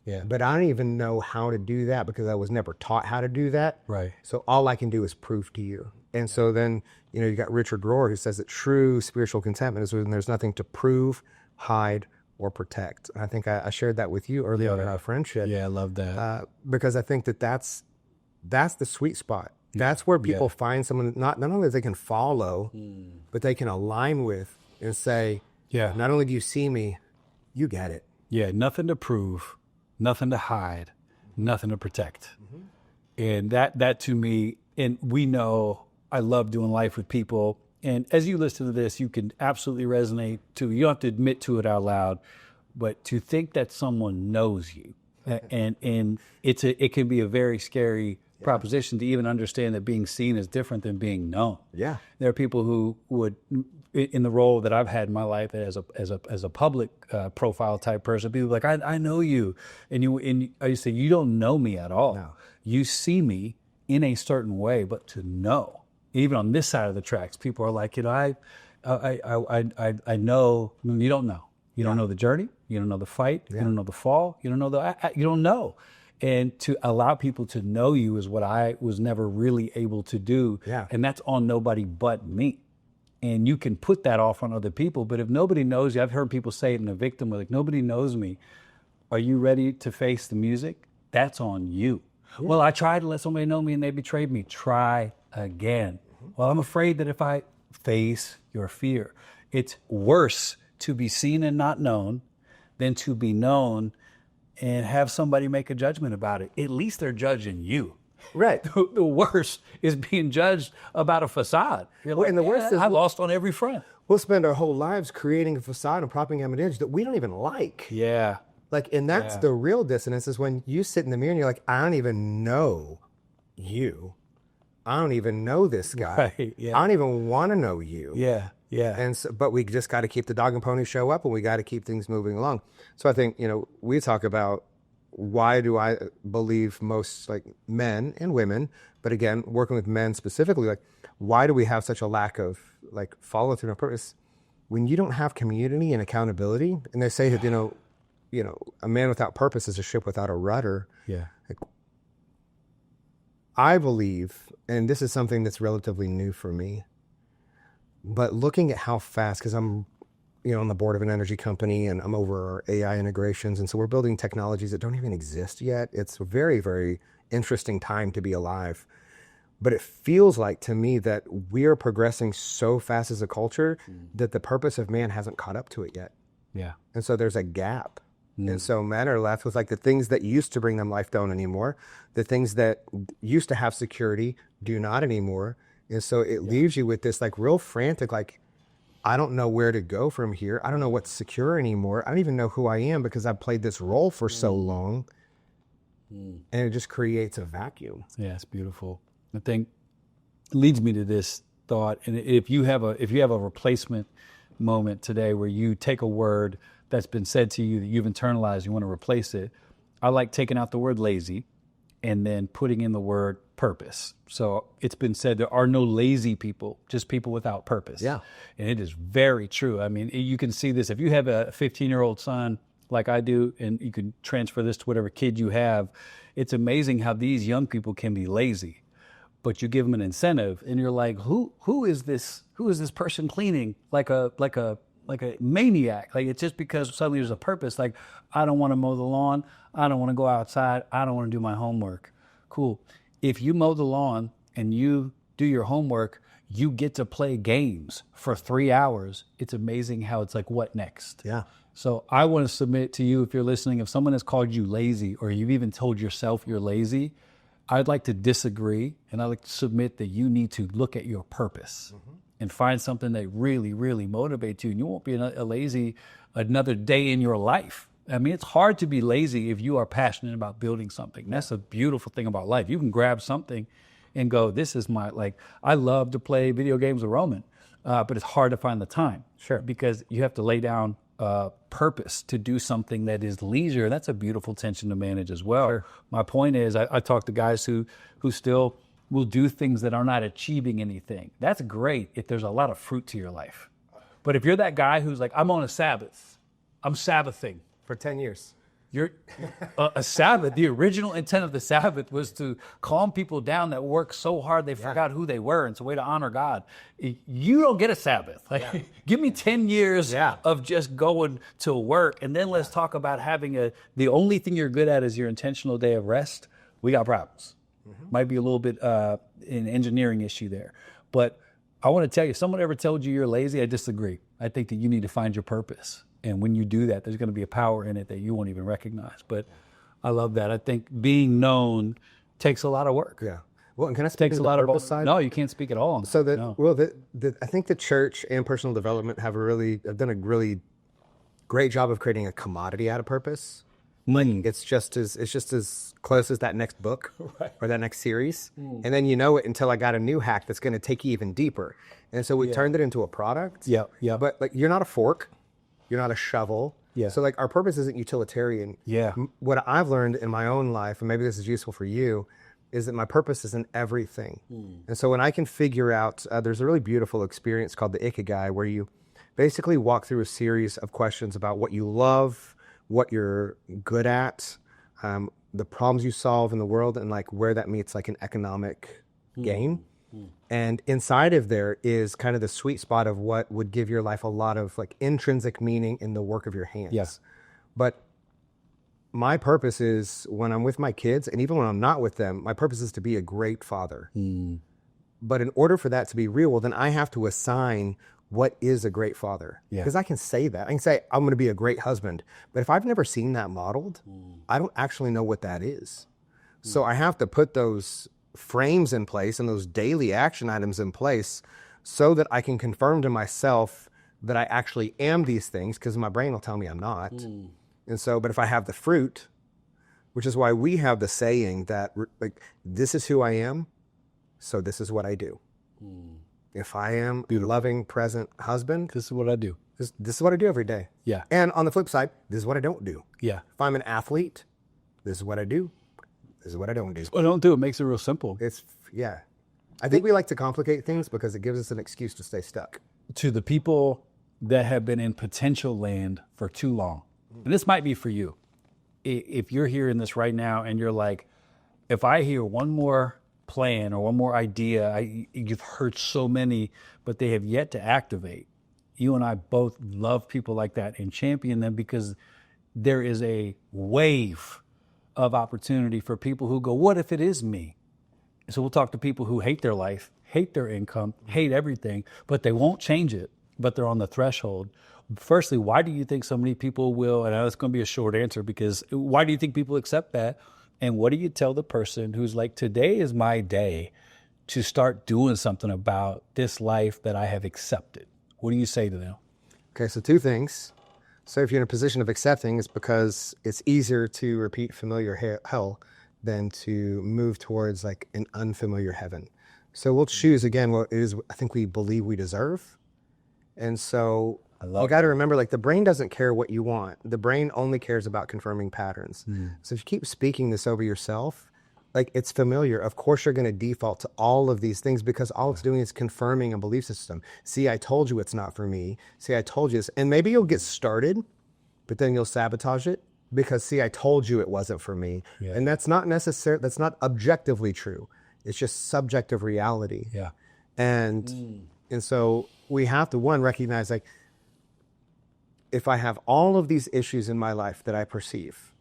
Yeah. But I don't even know how to do that because I was never taught how to do that. Right. So all I can do is prove to you. And so then you got Richard Rohr who says that true spiritual contentment is when there's nothing to prove, hide, or protect. I think I shared that with you early on in our friendship. Yeah, I love that. Because I think that's the sweet spot. That's where people find someone not only that they can follow, but they can align with and say, not only do you see me, you get it. Yeah, nothing to prove, nothing to hide, nothing to protect. And that to me, and we know I love doing life with people. And as you listen to this, you can absolutely resonate to, you don't have to admit to it out loud, but to think that someone knows you. And it can be a very scary proposition to even understand that being seen is different than being known. Yeah. There are people who would, in the role that I've had in my life as a public profile type person, people like, I know you. And I say, you don't know me at all. No. You see me in a certain way, but to know. Even on this side of the tracks, people are like, I know. You don't know. You don't know the journey. You don't know the fight. You don't know the fall. You don't know you don't know. And to allow people to know you is what I was never really able to do. Yeah. And that's on nobody but me. And you can put that off on other people, but if nobody knows you, I've heard people say it in a victim, like, nobody knows me. Are you ready to face the music? That's on you. Yeah. Well, I tried to let somebody know me and they betrayed me. Try again. Well, I'm afraid that if I face your fear, it's worse to be seen and not known than to be known and have somebody make a judgment about it. At least they're judging you. Right. The worst is being judged about a facade. You're like, and the worst is I lost on every front. We'll spend our whole lives creating a facade and propping up an image that we don't even like. Yeah. And that's the real dissonance is when you sit in the mirror and you're like, I don't even know you. I don't even know this guy. Right, I don't even want to know you. Yeah, yeah. And so, but we just got to keep the dog and pony show up, and we got to keep things moving along. So I think we talk about why do I believe most men and women, but again working with men specifically, why do we have such a lack of follow through on purpose when you don't have community and accountability? And they say that a man without purpose is a ship without a rudder. Yeah. I believe, and this is something that's relatively new for me, but looking at how fast, because I'm, on the board of an energy company and I'm over our AI integrations. And so we're building technologies that don't even exist yet. It's a very, very interesting time to be alive. But it feels like to me that we're progressing so fast as a culture that the purpose of man hasn't caught up to it yet. Yeah. And so there's a gap. And so men are left with like the things that used to bring them life don't anymore. The things that used to have security do not anymore. And so it leaves you with this like real frantic, like, I don't know where to go from here. I don't know what's secure anymore. I don't even know who I am because I've played this role for so long. And it just creates a vacuum. Yeah, it's beautiful. I think it leads me to this thought. And if you have a replacement moment today where you take a word that's been said to you that you've internalized, you want to replace it, I like taking out the word lazy and then putting in the word purpose. So it's been said there are no lazy people, just people without purpose. Yeah. And it is very true. I mean, you can see this. If you have a 15-year-old son like I do, and you can transfer this to whatever kid you have, it's amazing how these young people can be lazy. But you give them an incentive and you're like, who is this person cleaning like a maniac? Like, it's just because suddenly there's a purpose. Like, I don't want to mow the lawn. I don't want to go outside. I don't want to do my homework. Cool. If you mow the lawn and you do your homework, you get to play games for 3 hours. It's amazing how it's like, what next? Yeah. So I want to submit to you, if you're listening, if someone has called you lazy or you've even told yourself you're lazy, I'd like to disagree, and I'd like to submit that you need to look at your purpose and find something that really, really motivates you. And you won't be a lazy another day in your life. I mean, it's hard to be lazy if you are passionate about building something. That's a beautiful thing about life. You can grab something and go, this is I love to play video games with Roman, but it's hard to find the time. Sure. Because you have to lay down purpose to do something that is leisure. That's a beautiful tension to manage as well. Sure. My point is, I talk to guys who still will do things that are not achieving anything. That's great if there's a lot of fruit to your life. But if you're that guy who's like, I'm on a Sabbath, I'm Sabbathing. For 10 years. You're a Sabbath. The original intent of the Sabbath was to calm people down that worked so hard they forgot who they were. And it's a way to honor God. You don't get a Sabbath. Give me 10 years of just going to work. And then let's talk about having the only thing you're good at is your intentional day of rest. We got problems. Might be a little bit an engineering issue there. But I want to tell you, someone ever told you you're lazy? I disagree. I think that you need to find your purpose. And when you do that, there's going to be a power in it that you won't even recognize. But I love that. I think being known takes a lot of work. Yeah. Well, and can I speak to the purpose side? No, you can't speak at all. So I think the church and personal development have done a really great job of creating a commodity out of purpose. Money. It's just as close as that next book or that next series. And then you know it until I got a new hack that's going to take you even deeper. And so we turned it into a product. Yeah. But like, you're not a fork. You're not a shovel. Yeah. So like, our purpose isn't utilitarian. Yeah. What I've learned in my own life, and maybe this is useful for you, is that my purpose is in everything. And so when I can figure out, there's a really beautiful experience called the Ikigai, where you basically walk through a series of questions about what you love, what you're good at, the problems you solve in the world, and like where that meets like an economic gain. And inside of there is kind of the sweet spot of what would give your life a lot of like intrinsic meaning in the work of your hands. Yes. But my purpose is, when I'm with my kids, and even when I'm not with them, my purpose is to be a great father. But in order for that to be real, well, then I have to assign what is a great father. Because I can say that. I can say, I'm going to be a great husband. But if I've never seen that modeled, I don't actually know what that is. So I have to put those frames in place and those daily action items in place so that I can confirm to myself that I actually am these things, because my brain will tell me I'm not. And so, but if I have the fruit, which is why we have the saying that like, this is who I am, so this is what I do. If I am a loving, present husband, This is what I do. this is what I do every day. Yeah. And on the flip side, this is what I don't do. Yeah. If I'm an athlete, this is what I do. This is what I don't do. Well, don't do it. Makes it real simple. I think we like to complicate things because it gives us an excuse to stay stuck. To the people that have been in potential land for too long, and this might be for you. If you're hearing this right now and you're like, if I hear one more plan or one more idea, you've heard so many, but they have yet to activate. You and I both love people like that and champion them, because there is a wave of opportunity for people who go, what if it is me? So we'll talk to people who hate their life, hate their income, hate everything, but they won't change it, but they're on the threshold. Firstly, why do you think so many people will, and I know it's going to be a short answer, because why do you think people accept that? And what do you tell the person who's like, today is my day to start doing something about this life that I have accepted? What do you say to them? Okay, so two things. So if you're in a position of accepting, it's because it's easier to repeat familiar hell than to move towards like an unfamiliar heaven. So we'll choose again what it is I think we believe we deserve. And so you got to remember, like, the brain doesn't care what you want. The brain only cares about confirming patterns. So if you keep speaking this over yourself, like, it's familiar. Of course, you're going to default to all of these things because all it's doing is confirming a belief system. See, I told you it's not for me. See, I told you this. And maybe you'll get started, but then you'll sabotage it because, see, I told you it wasn't for me. Yeah. And that's not necessary. That's not objectively true. It's just subjective reality. Yeah. And so we have to, one, recognize, like, if I have all of these issues in my life that I perceive,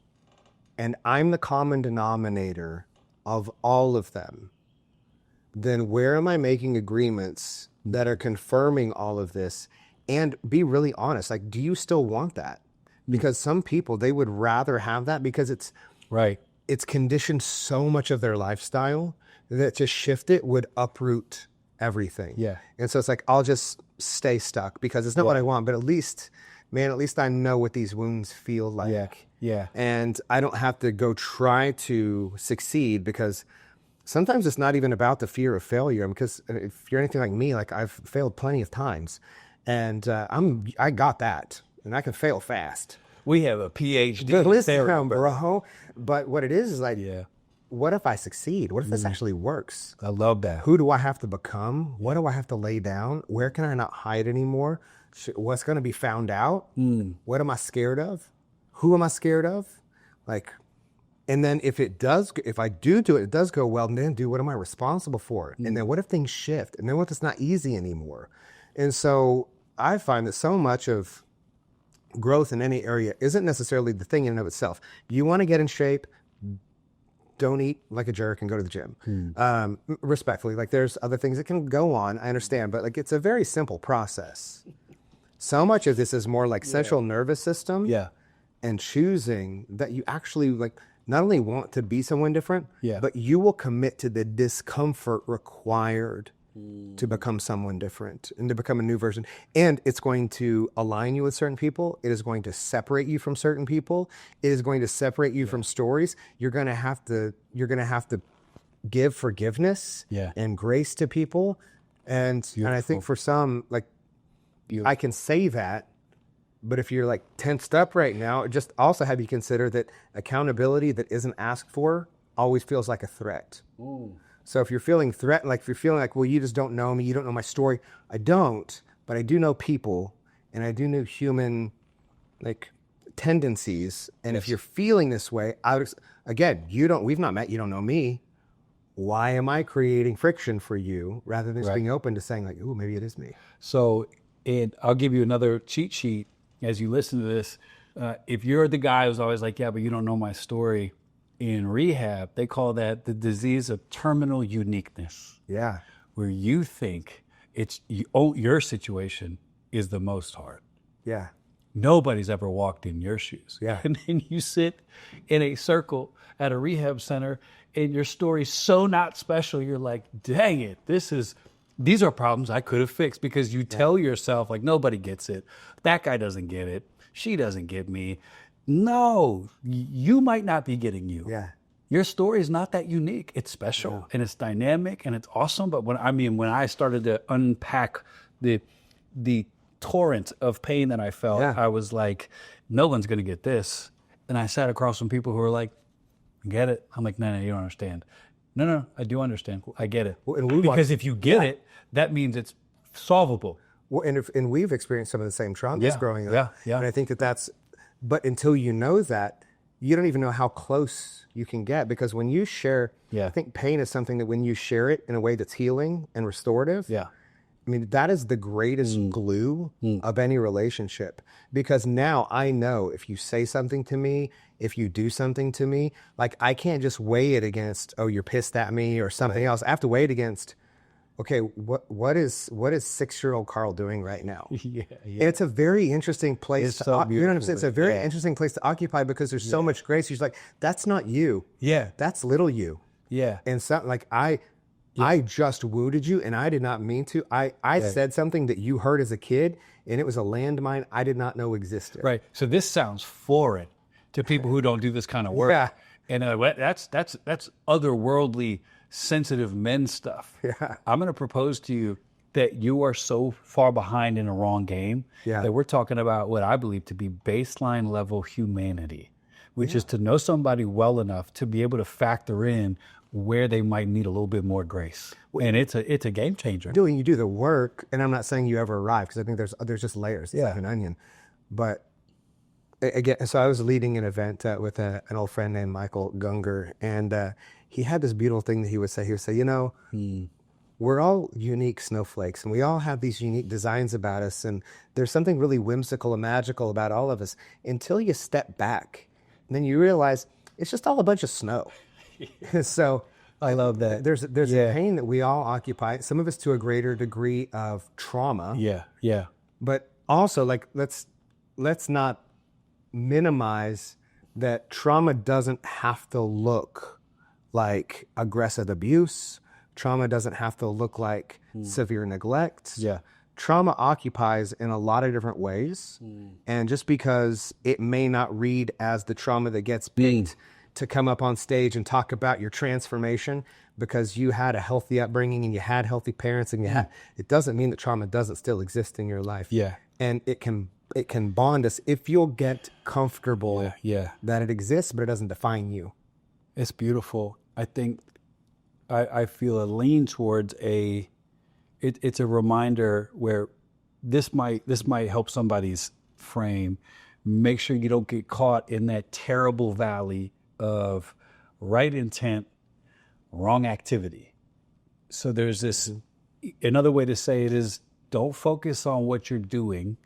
and I'm the common denominator of all of them, then where am I making agreements that are confirming all of this? And be really honest, like, do you still want that? Because some people, they would rather have that because it's right. It's conditioned so much of their lifestyle that to shift it would uproot everything. Yeah. And so it's like, I'll just stay stuck because it's not what I want, but at least I know what these wounds feel like. Yeah. Yeah. And I don't have to go try to succeed because sometimes it's not even about the fear of failure. Because if you're anything like me, like, I've failed plenty of times, and I got that, and I can fail fast. We have a PhD. Listen, bro. But what it is like, what if I succeed? What if this actually works? I love that. Who do I have to become? What do I have to lay down? Where can I not hide anymore? What's going to be found out? What am I scared of? Who am I scared of? Like, and then if I do it, it does go well, and then what am I responsible for? And then what if things shift? And then what if it's not easy anymore? And so I find that so much of growth in any area isn't necessarily the thing in and of itself. You want to get in shape, don't eat like a jerk and go to the gym. Respectfully, like, there's other things that can go on, I understand, but like, it's a very simple process. So much of this is more like central nervous system. Yeah. And choosing that you actually, like, not only want to be someone different, but you will commit to the discomfort required to become someone different and to become a new version. And it's going to align you with certain people. It is going to separate you from certain people. It is going to separate you from stories. You're going to have to give forgiveness and grace to people. And I think for some, like, I can say that, but if you're like tensed up right now, just also have you consider that accountability that isn't asked for always feels like a threat. So if you're feeling threatened, like, if you're feeling like, well, you just don't know me, you don't know my story. I don't, but I do know people, and I do know human, like, tendencies. And if you're feeling this way, we've not met, you don't know me. Why am I creating friction for you rather than just being open to saying, like, ooh, maybe it is me? So, I'll give you another cheat sheet as you listen to this. If you're the guy who's always like, yeah, but you don't know my story, in rehab, they call that the disease of terminal uniqueness. Yeah. Where you think your situation is the most hard. Yeah. Nobody's ever walked in your shoes. Yeah. And then you sit in a circle at a rehab center and your story's so not special, you're like, dang it, these are problems I could have fixed, because you tell yourself, like, nobody gets it. That guy doesn't get it. She doesn't get me. No, you might not be getting you. Yeah. Your story is not that unique. It's special and it's dynamic and it's awesome. But when I started to unpack the torrent of pain that I felt, I was like, no one's going to get this. And I sat across from people who were like, get it? I'm like, no, you don't understand. No, I do understand. I get it. Well, because if you get it, that means it's solvable. Well, and we've experienced some of the same traumas growing up. Yeah. And I think but until you know that, you don't even know how close you can get, because when you share, I think pain is something that when you share it in a way that's healing and restorative, I mean, that is the greatest glue of any relationship, because now I know if you say something to me, if you do something to me, like I can't just weigh it against, oh, you're pissed at me or something else. I have to weigh it against, okay, what is 6-year-old Carl doing right now? Yeah. And it's a very interesting place. It's so You know what I'm saying? It's a very Yeah. interesting place to occupy, because there's so much grace. You're like, that's not you. Yeah. That's little you. Yeah. And something like I just wounded you, and I did not mean to. I said something that you heard as a kid, and it was a landmine I did not know existed. Right. So this sounds foreign to people who don't do this kind of work. Yeah. And that's otherworldly, sensitive men stuff. Yeah. I'm going to propose to you that you are so far behind in the wrong game that we're talking about what I believe to be baseline level humanity, which is to know somebody well enough to be able to factor in where they might need a little bit more grace. And it's a game changer. You do the work, and I'm not saying you ever arrive, because I think there's just layers. It's like an onion. But again, so I was leading an event with an old friend named Michael Gunger, and he had this beautiful thing that he would say. He would say, we're all unique snowflakes, and we all have these unique designs about us, and there's something really whimsical and magical about all of us until you step back, and then you realize it's just all a bunch of snow. So I love that. There's a pain that we all occupy, some of us to a greater degree of trauma. Yeah. But also, like, let's not minimize that trauma doesn't have to look like aggressive abuse. Trauma doesn't have to look like severe neglect. Yeah. Trauma occupies in a lot of different ways. And just because it may not read as the trauma that gets picked to come up on stage and talk about your transformation because you had a healthy upbringing and you had healthy parents and it doesn't mean that trauma doesn't still exist in your life. Yeah. And it can bond us if you'll get comfortable that it exists, but it doesn't define you. It's beautiful. I think I feel a lean towards it's a reminder where this might help somebody's frame. Make sure you don't get caught in that terrible valley of right intent, wrong activity. So there's this, another way to say it is, don't focus on what you're doing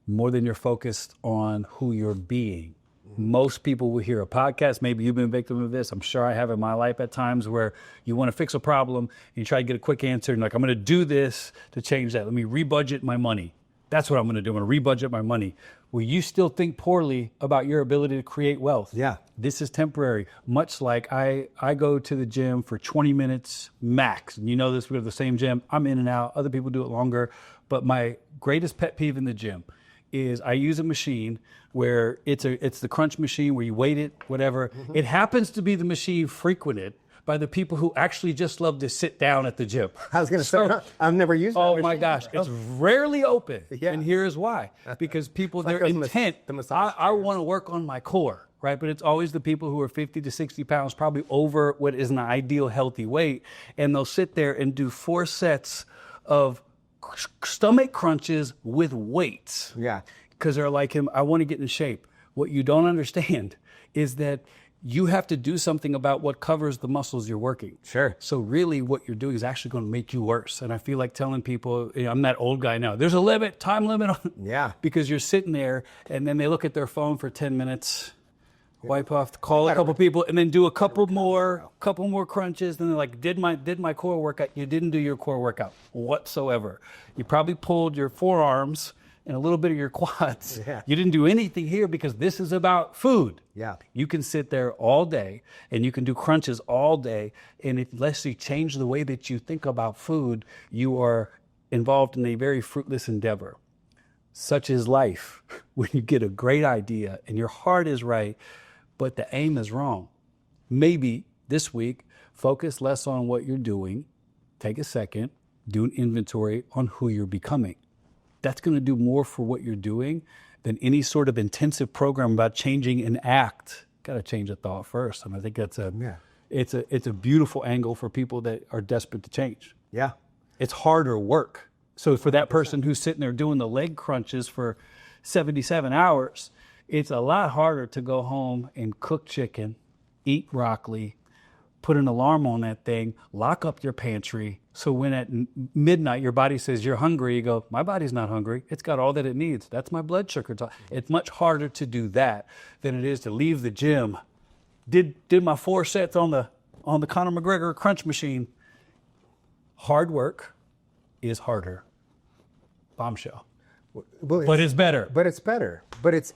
more than you're focused on who you're being. Most people will hear a podcast. Maybe you've been a victim of this. I'm sure I have in my life at times where you want to fix a problem and you try to get a quick answer and like, I'm going to do this to change that. Let me rebudget my money. That's what I'm going to do. I'm going to rebudget my money. Well, you still think poorly about your ability to create wealth. Yeah. This is temporary. Much like I go to the gym for 20 minutes max. And you know this, we go to the same gym. I'm in and out. Other people do it longer. But my greatest pet peeve in the gym is I use a machine where it's the crunch machine where you weight it, whatever. It happens to be the machine frequented by the people who actually just love to sit down at the gym. I was going to say, I've never used that Oh machine. my gosh, it's rarely open. Yeah. And here's why. Because people, their intent, I want to work on my core, right? But it's always the people who are 50 to 60 pounds, probably over what is an ideal healthy weight. And they'll sit there and do 4 sets of stomach crunches with weights. Yeah. Because they're like him, I want to get in shape. What you don't understand is that you have to do something about what covers the muscles you're working. Sure. So really what you're doing is actually going to make you worse. And I feel like telling people, I'm that old guy now, there's a limit, time limit on Yeah. Because you're sitting there and then they look at their phone for 10 minutes, wipe off, call a couple people, and then do a couple more crunches. And they're like, did my core workout? You didn't do your core workout whatsoever. You probably pulled your forearms and a little bit of your quads. Yeah. You didn't do anything here because this is about food. Yeah. You can sit there all day and you can do crunches all day. And unless you change the way that you think about food, you are involved in a very fruitless endeavor. Such is life. When you get a great idea and your heart is right, but the aim is wrong. Maybe this week, focus less on what you're doing. Take a second, do an inventory on who you're becoming. That's going to do more for what you're doing than any sort of intensive program about changing an act. Got to change a thought first. And I think that's it's a beautiful angle for people that are desperate to change. Yeah. It's harder work. So for that person who's sitting there doing the leg crunches for 77 hours, it's a lot harder to go home and cook chicken, eat broccoli, put an alarm on that thing, lock up your pantry. So when at midnight your body says you're hungry, you go, my body's not hungry. It's got all that it needs. That's my blood sugar. It's much harder to do that than it is to leave the gym. Did my 4 sets on the Conor McGregor crunch machine. Hard work is harder. Bombshell. Well, but it's better. But it's better. But it's,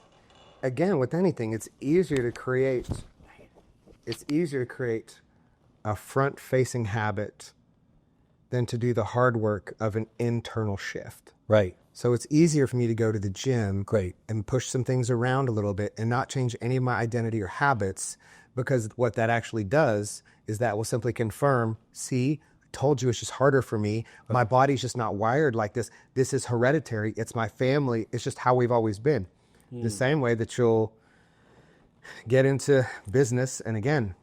again, with anything, it's easier to create a front-facing habit than to do the hard work of an internal shift. Right. So it's easier for me to go to the gym Great. and push some things around a little bit and not change any of my identity or habits, because what that actually does is that will simply confirm, see, I told you it's just harder for me. My body's just not wired like this. This is hereditary. It's my family. It's just how we've always been. The same way that you'll get into business, and again,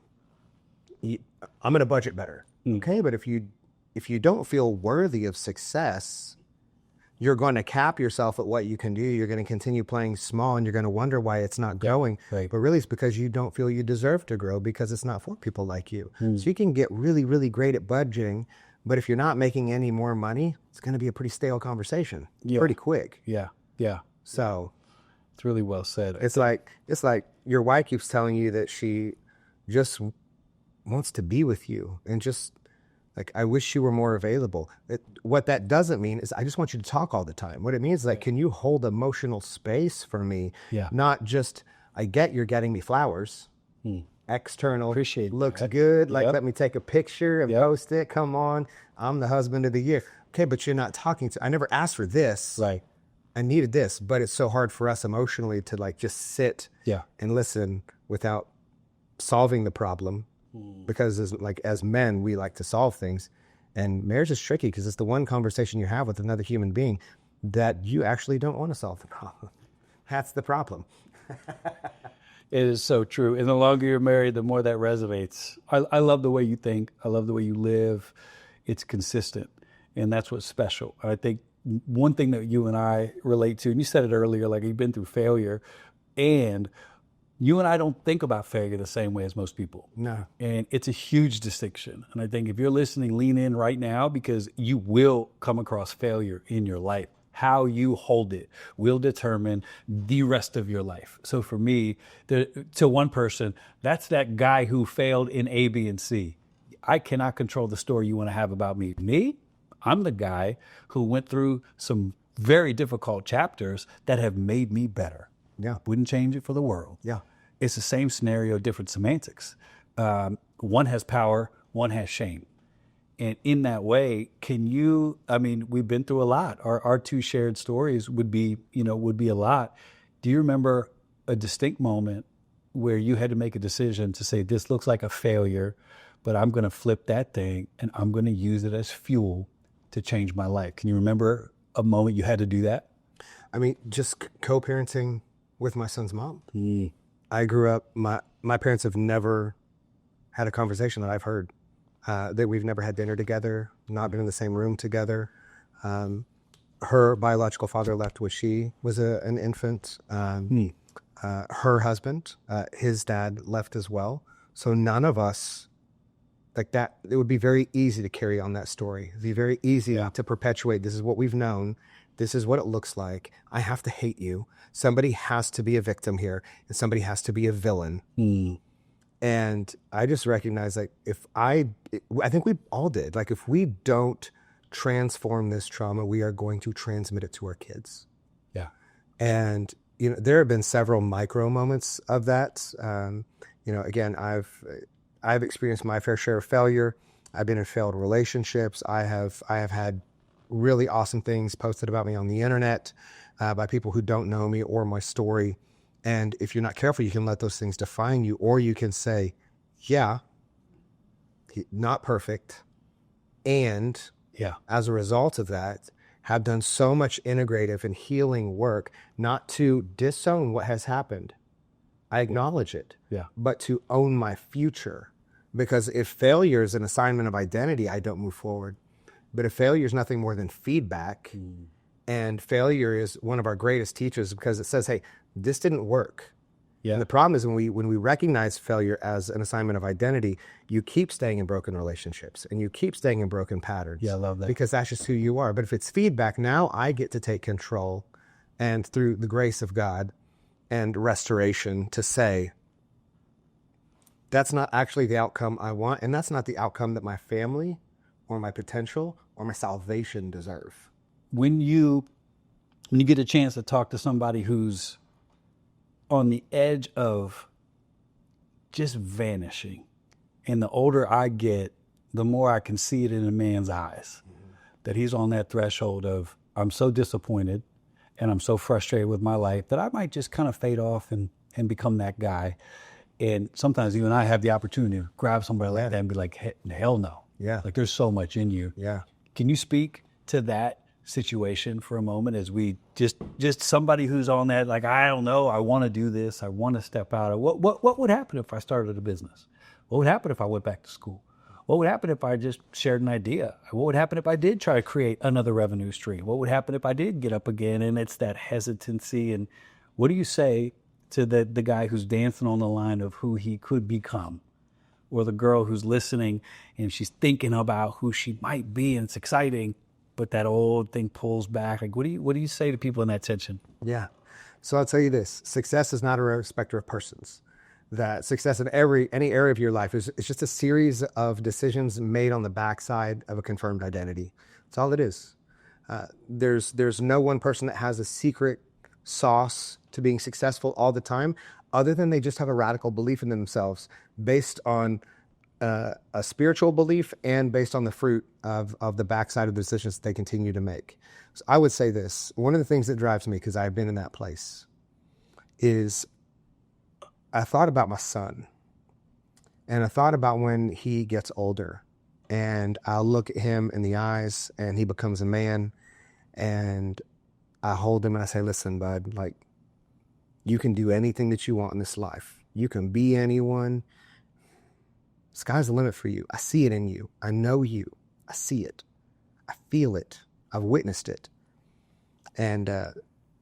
I'm going to budget better. Okay, but if you don't feel worthy of success, you're going to cap yourself at what you can do. You're going to continue playing small, and you're going to wonder why it's not growing. Right. But really, it's because you don't feel you deserve to grow, because it's not for people like you. So you can get really, really great at budgeting, but if you're not making any more money, it's going to be a pretty stale conversation pretty quick. Yeah. So it's really well said. It's like your wife keeps telling you that she just wants to be with you, and just like, I wish you were more available. What that doesn't mean is I just want you to talk all the time. What it means is, like, can you hold emotional space for me? Yeah. Not just, I get you're getting me flowers. External. Appreciate looks that. good. Like, let me take a picture and post it. Come on. I'm the husband of the year. Okay, but you're not talking to, I never asked for this. Right. I needed this, but it's so hard for us emotionally to, like, just sit and listen without solving the problem. Because as men, we like to solve things, and marriage is tricky because it's the one conversation you have with another human being that you actually don't want to solve the problem. That's the problem. It is so true. And the longer you're married, the more that resonates. I love the way you think. I love the way you live. It's consistent, and that's what's special. I think one thing that you and I relate to, and you said it earlier, like, you've been through failure, and you and I don't think about failure the same way as most people. No. And it's a huge distinction. And I think if you're listening, lean in right now, because you will come across failure in your life. How you hold it will determine the rest of your life. So for me, to one person, that's that guy who failed in A, B, and C. I cannot control the story you want to have about me. Me, I'm the guy who went through some very difficult chapters that have made me better. Yeah. Wouldn't change it for the world. Yeah. It's the same scenario, different semantics. One has power, one has shame. And in that way, we've been through a lot. Our 2 shared stories would be a lot. Do you remember a distinct moment where you had to make a decision to say, this looks like a failure, but I'm going to flip that thing and I'm going to use it as fuel to change my life? Can you remember a moment you had to do that? I mean, just co-parenting with my son's mom. I grew up, my parents have never had a conversation that I've heard, that we've never had dinner together, not been in the same room together. Her biological father left when she was an infant. Her husband, his dad left as well. So none of us, like that, it would be very easy to carry on that story. It'd be very easy to perpetuate. This is what we've known. This is what it looks like. I have to hate you. Somebody has to be a victim here, and somebody has to be a villain. And I just recognize, like, I think we all did. Like, if we don't transform this trauma, we are going to transmit it to our kids. Yeah. And, there have been several micro moments of that. Again, I've experienced my fair share of failure. I've been in failed relationships. I have had really awesome things posted about me on the internet by people who don't know me or my story. And if you're not careful, you can let those things define you, or you can say, yeah, not perfect. And as a result of that, have done so much integrative and healing work, not to disown what has happened. I acknowledge it, but to own my future. Because if failure is an assignment of identity, I don't move forward. But if failure is nothing more than feedback, and failure is one of our greatest teachers, because it says, hey, this didn't work. Yeah. And the problem is when we recognize failure as an assignment of identity, you keep staying in broken relationships and you keep staying in broken patterns. Yeah, I love that. Because that's just who you are. But if it's feedback, now I get to take control, and through the grace of God and restoration to say, that's not actually the outcome I want, and that's not the outcome that my family or my potential or my salvation deserve. When you get a chance to talk to somebody who's on the edge of just vanishing, and the older I get, the more I can see it in a man's eyes, that he's on that threshold of, I'm so disappointed and I'm so frustrated with my life that I might just kind of fade off and become that guy. And sometimes even I have the opportunity to grab somebody like that and be like, hell no. Yeah. Like, there's so much in you. Yeah. Can you speak to that situation for a moment, as we just somebody who's on that, like, I don't know, I want to do this, I want to step out. What would happen if I started a business? What would happen if I went back to school? What would happen if I just shared an idea? What would happen if I did try to create another revenue stream? What would happen if I did get up again? And it's that hesitancy. And what do you say to the guy who's dancing on the line of who he could become, or the girl who's listening and she's thinking about who she might be and it's exciting, but that old thing pulls back? Like, what do you say to people in that tension? Yeah. So I'll tell you this: success is not a respecter of persons. That success in any area of your life is just a series of decisions made on the backside of a confirmed identity. That's all it is. There's no one person that has a secret sauce to being successful all the time, other than they just have a radical belief in themselves based on a spiritual belief and based on the fruit of the backside of the decisions that they continue to make. So I would say this: one of the things that drives me, because I've been in that place, is I thought about my son, and I thought about when he gets older, and I'll look at him in the eyes and he becomes a man, and I hold him and I say, listen, bud, like, you can do anything that you want in this life. You can be anyone. Sky's the limit for you. I see it in you. I know you. I see it. I feel it. I've witnessed it. And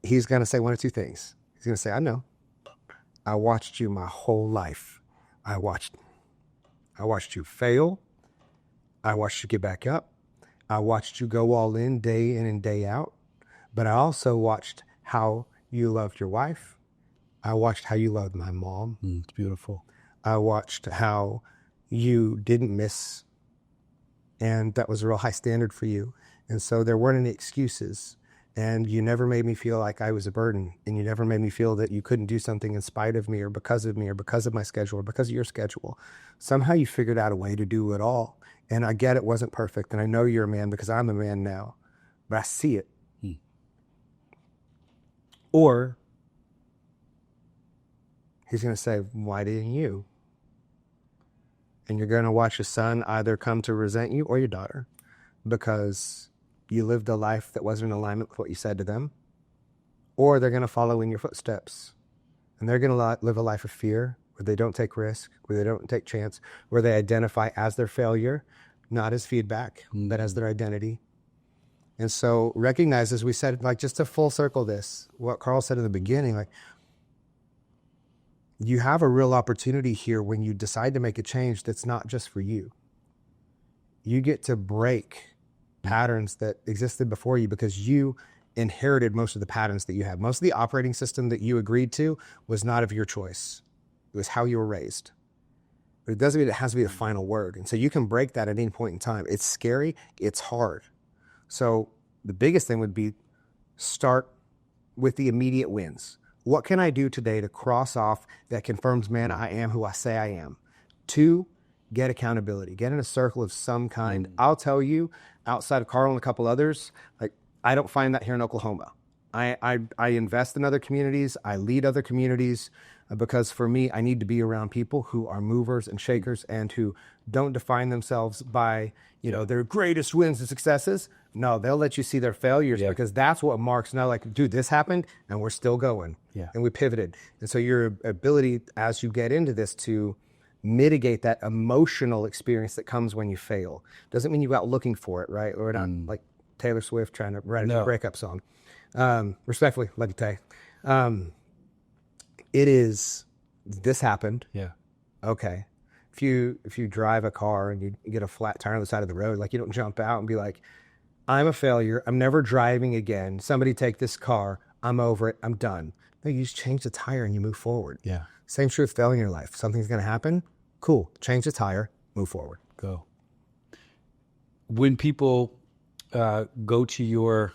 he's going to say one of two things. He's going to say, I know. I watched you my whole life. I watched you fail. I watched you get back up. I watched you go all in and day out. But I also watched how you loved your wife. I watched how you loved my mom. It's beautiful. I watched how you didn't miss. And that was a real high standard for you. And so there weren't any excuses. And you never made me feel like I was a burden. And you never made me feel that you couldn't do something in spite of me or because of my schedule or because of your schedule. Somehow you figured out a way to do it all. And I get it wasn't perfect. And I know you're a man because I'm a man now. But I see it. Or he's going to say, why didn't you? And you're going to watch your son either come to resent you or your daughter because you lived a life that wasn't in alignment with what you said to them, or they're going to follow in your footsteps and they're going to live a life of fear where they don't take risk, where they don't take chance, where they identify as their failure, not as feedback, but as their identity. And so recognize, as we said, like, just to full circle this, what Carl said in the beginning, like, you have a real opportunity here when you decide to make a change that's not just for you. You get to break patterns that existed before you because you inherited most of the patterns that you have. Most of the operating system that you agreed to was not of your choice. It was how you were raised. But it doesn't mean it has to be the final word. And so you can break that at any point in time. It's scary. It's hard. So the biggest thing would be start with the immediate wins. What can I do today to cross off that confirms, man, I am who I say I am? 2, get accountability. Get in a circle of some kind. I'll tell you, outside of Carl and a couple others, like, I don't find that here in Oklahoma. I invest in other communities. I lead other communities because for me, I need to be around people who are movers and shakers and who don't define themselves by, their greatest wins and successes. No, they'll let you see their failures because that's what marks. Now, like, dude, this happened and we're still going. Yeah. And we pivoted. And so your ability as you get into this to mitigate that emotional experience that comes when you fail doesn't mean you go out looking for it, right? We're not like Taylor Swift trying to write a breakup song. Respectfully, love you, Tay. It is this happened. Yeah. Okay. If you drive a car and you get a flat tire on the side of the road, like, you don't jump out and be like, I'm a failure. I'm never driving again. Somebody take this car. I'm over it. I'm done. No, you just change the tire and you move forward. Yeah. Same true with failing in your life. Something's going to happen. Cool. Change the tire, move forward. Go. When people go to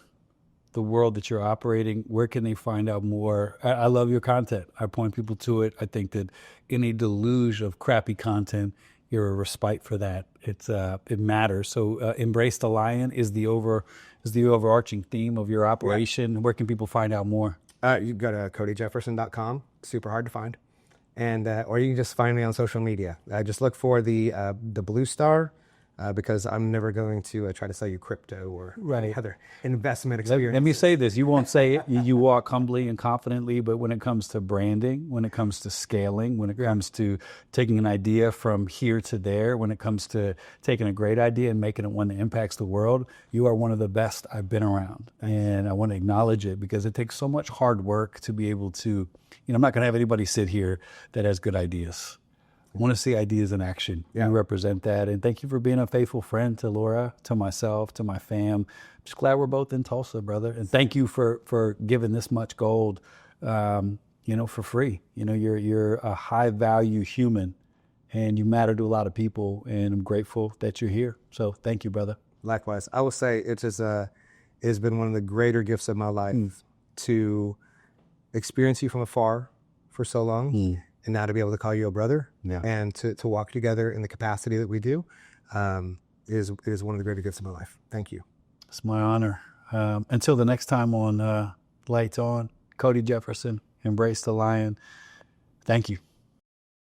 the world that you're operating, where can they find out more? I love your content. I point people to it. I think that in a deluge of crappy content, you're a respite for that. It matters. So Embrace the Lion is the overarching theme of your operation. Where can people find out more? You go to codyjefferson.com. Super hard to find. And or you can just find me on social media. Just look for the blue star, because I'm never going to try to sell you crypto or any other investment experience. Let me say this. You won't say it. You walk humbly and confidently, but when it comes to branding, when it comes to scaling, when it comes to taking an idea from here to there, when it comes to taking a great idea and making it one that impacts the world, you are one of the best I've been around. And I want to acknowledge it because it takes so much hard work to be able to, I'm not going to have anybody sit here that has good ideas. I want to see ideas in action. Yeah. You represent that. And thank you for being a faithful friend to Laura, to myself, to my fam. Just glad we're both in Tulsa, brother. And thank you for giving this much gold, for free. You're a high value human and you matter to a lot of people. And I'm grateful that you're here. So thank you, brother. Likewise. I will say it has been one of the greater gifts of my life to experience you from afar for so long. And now to be able to call you a brother and to walk together in the capacity that we do is one of the greater gifts of my life. Thank you. It's my honor. Until the next time on Lights On, Cody Jefferson, Embrace the Lion. Thank you.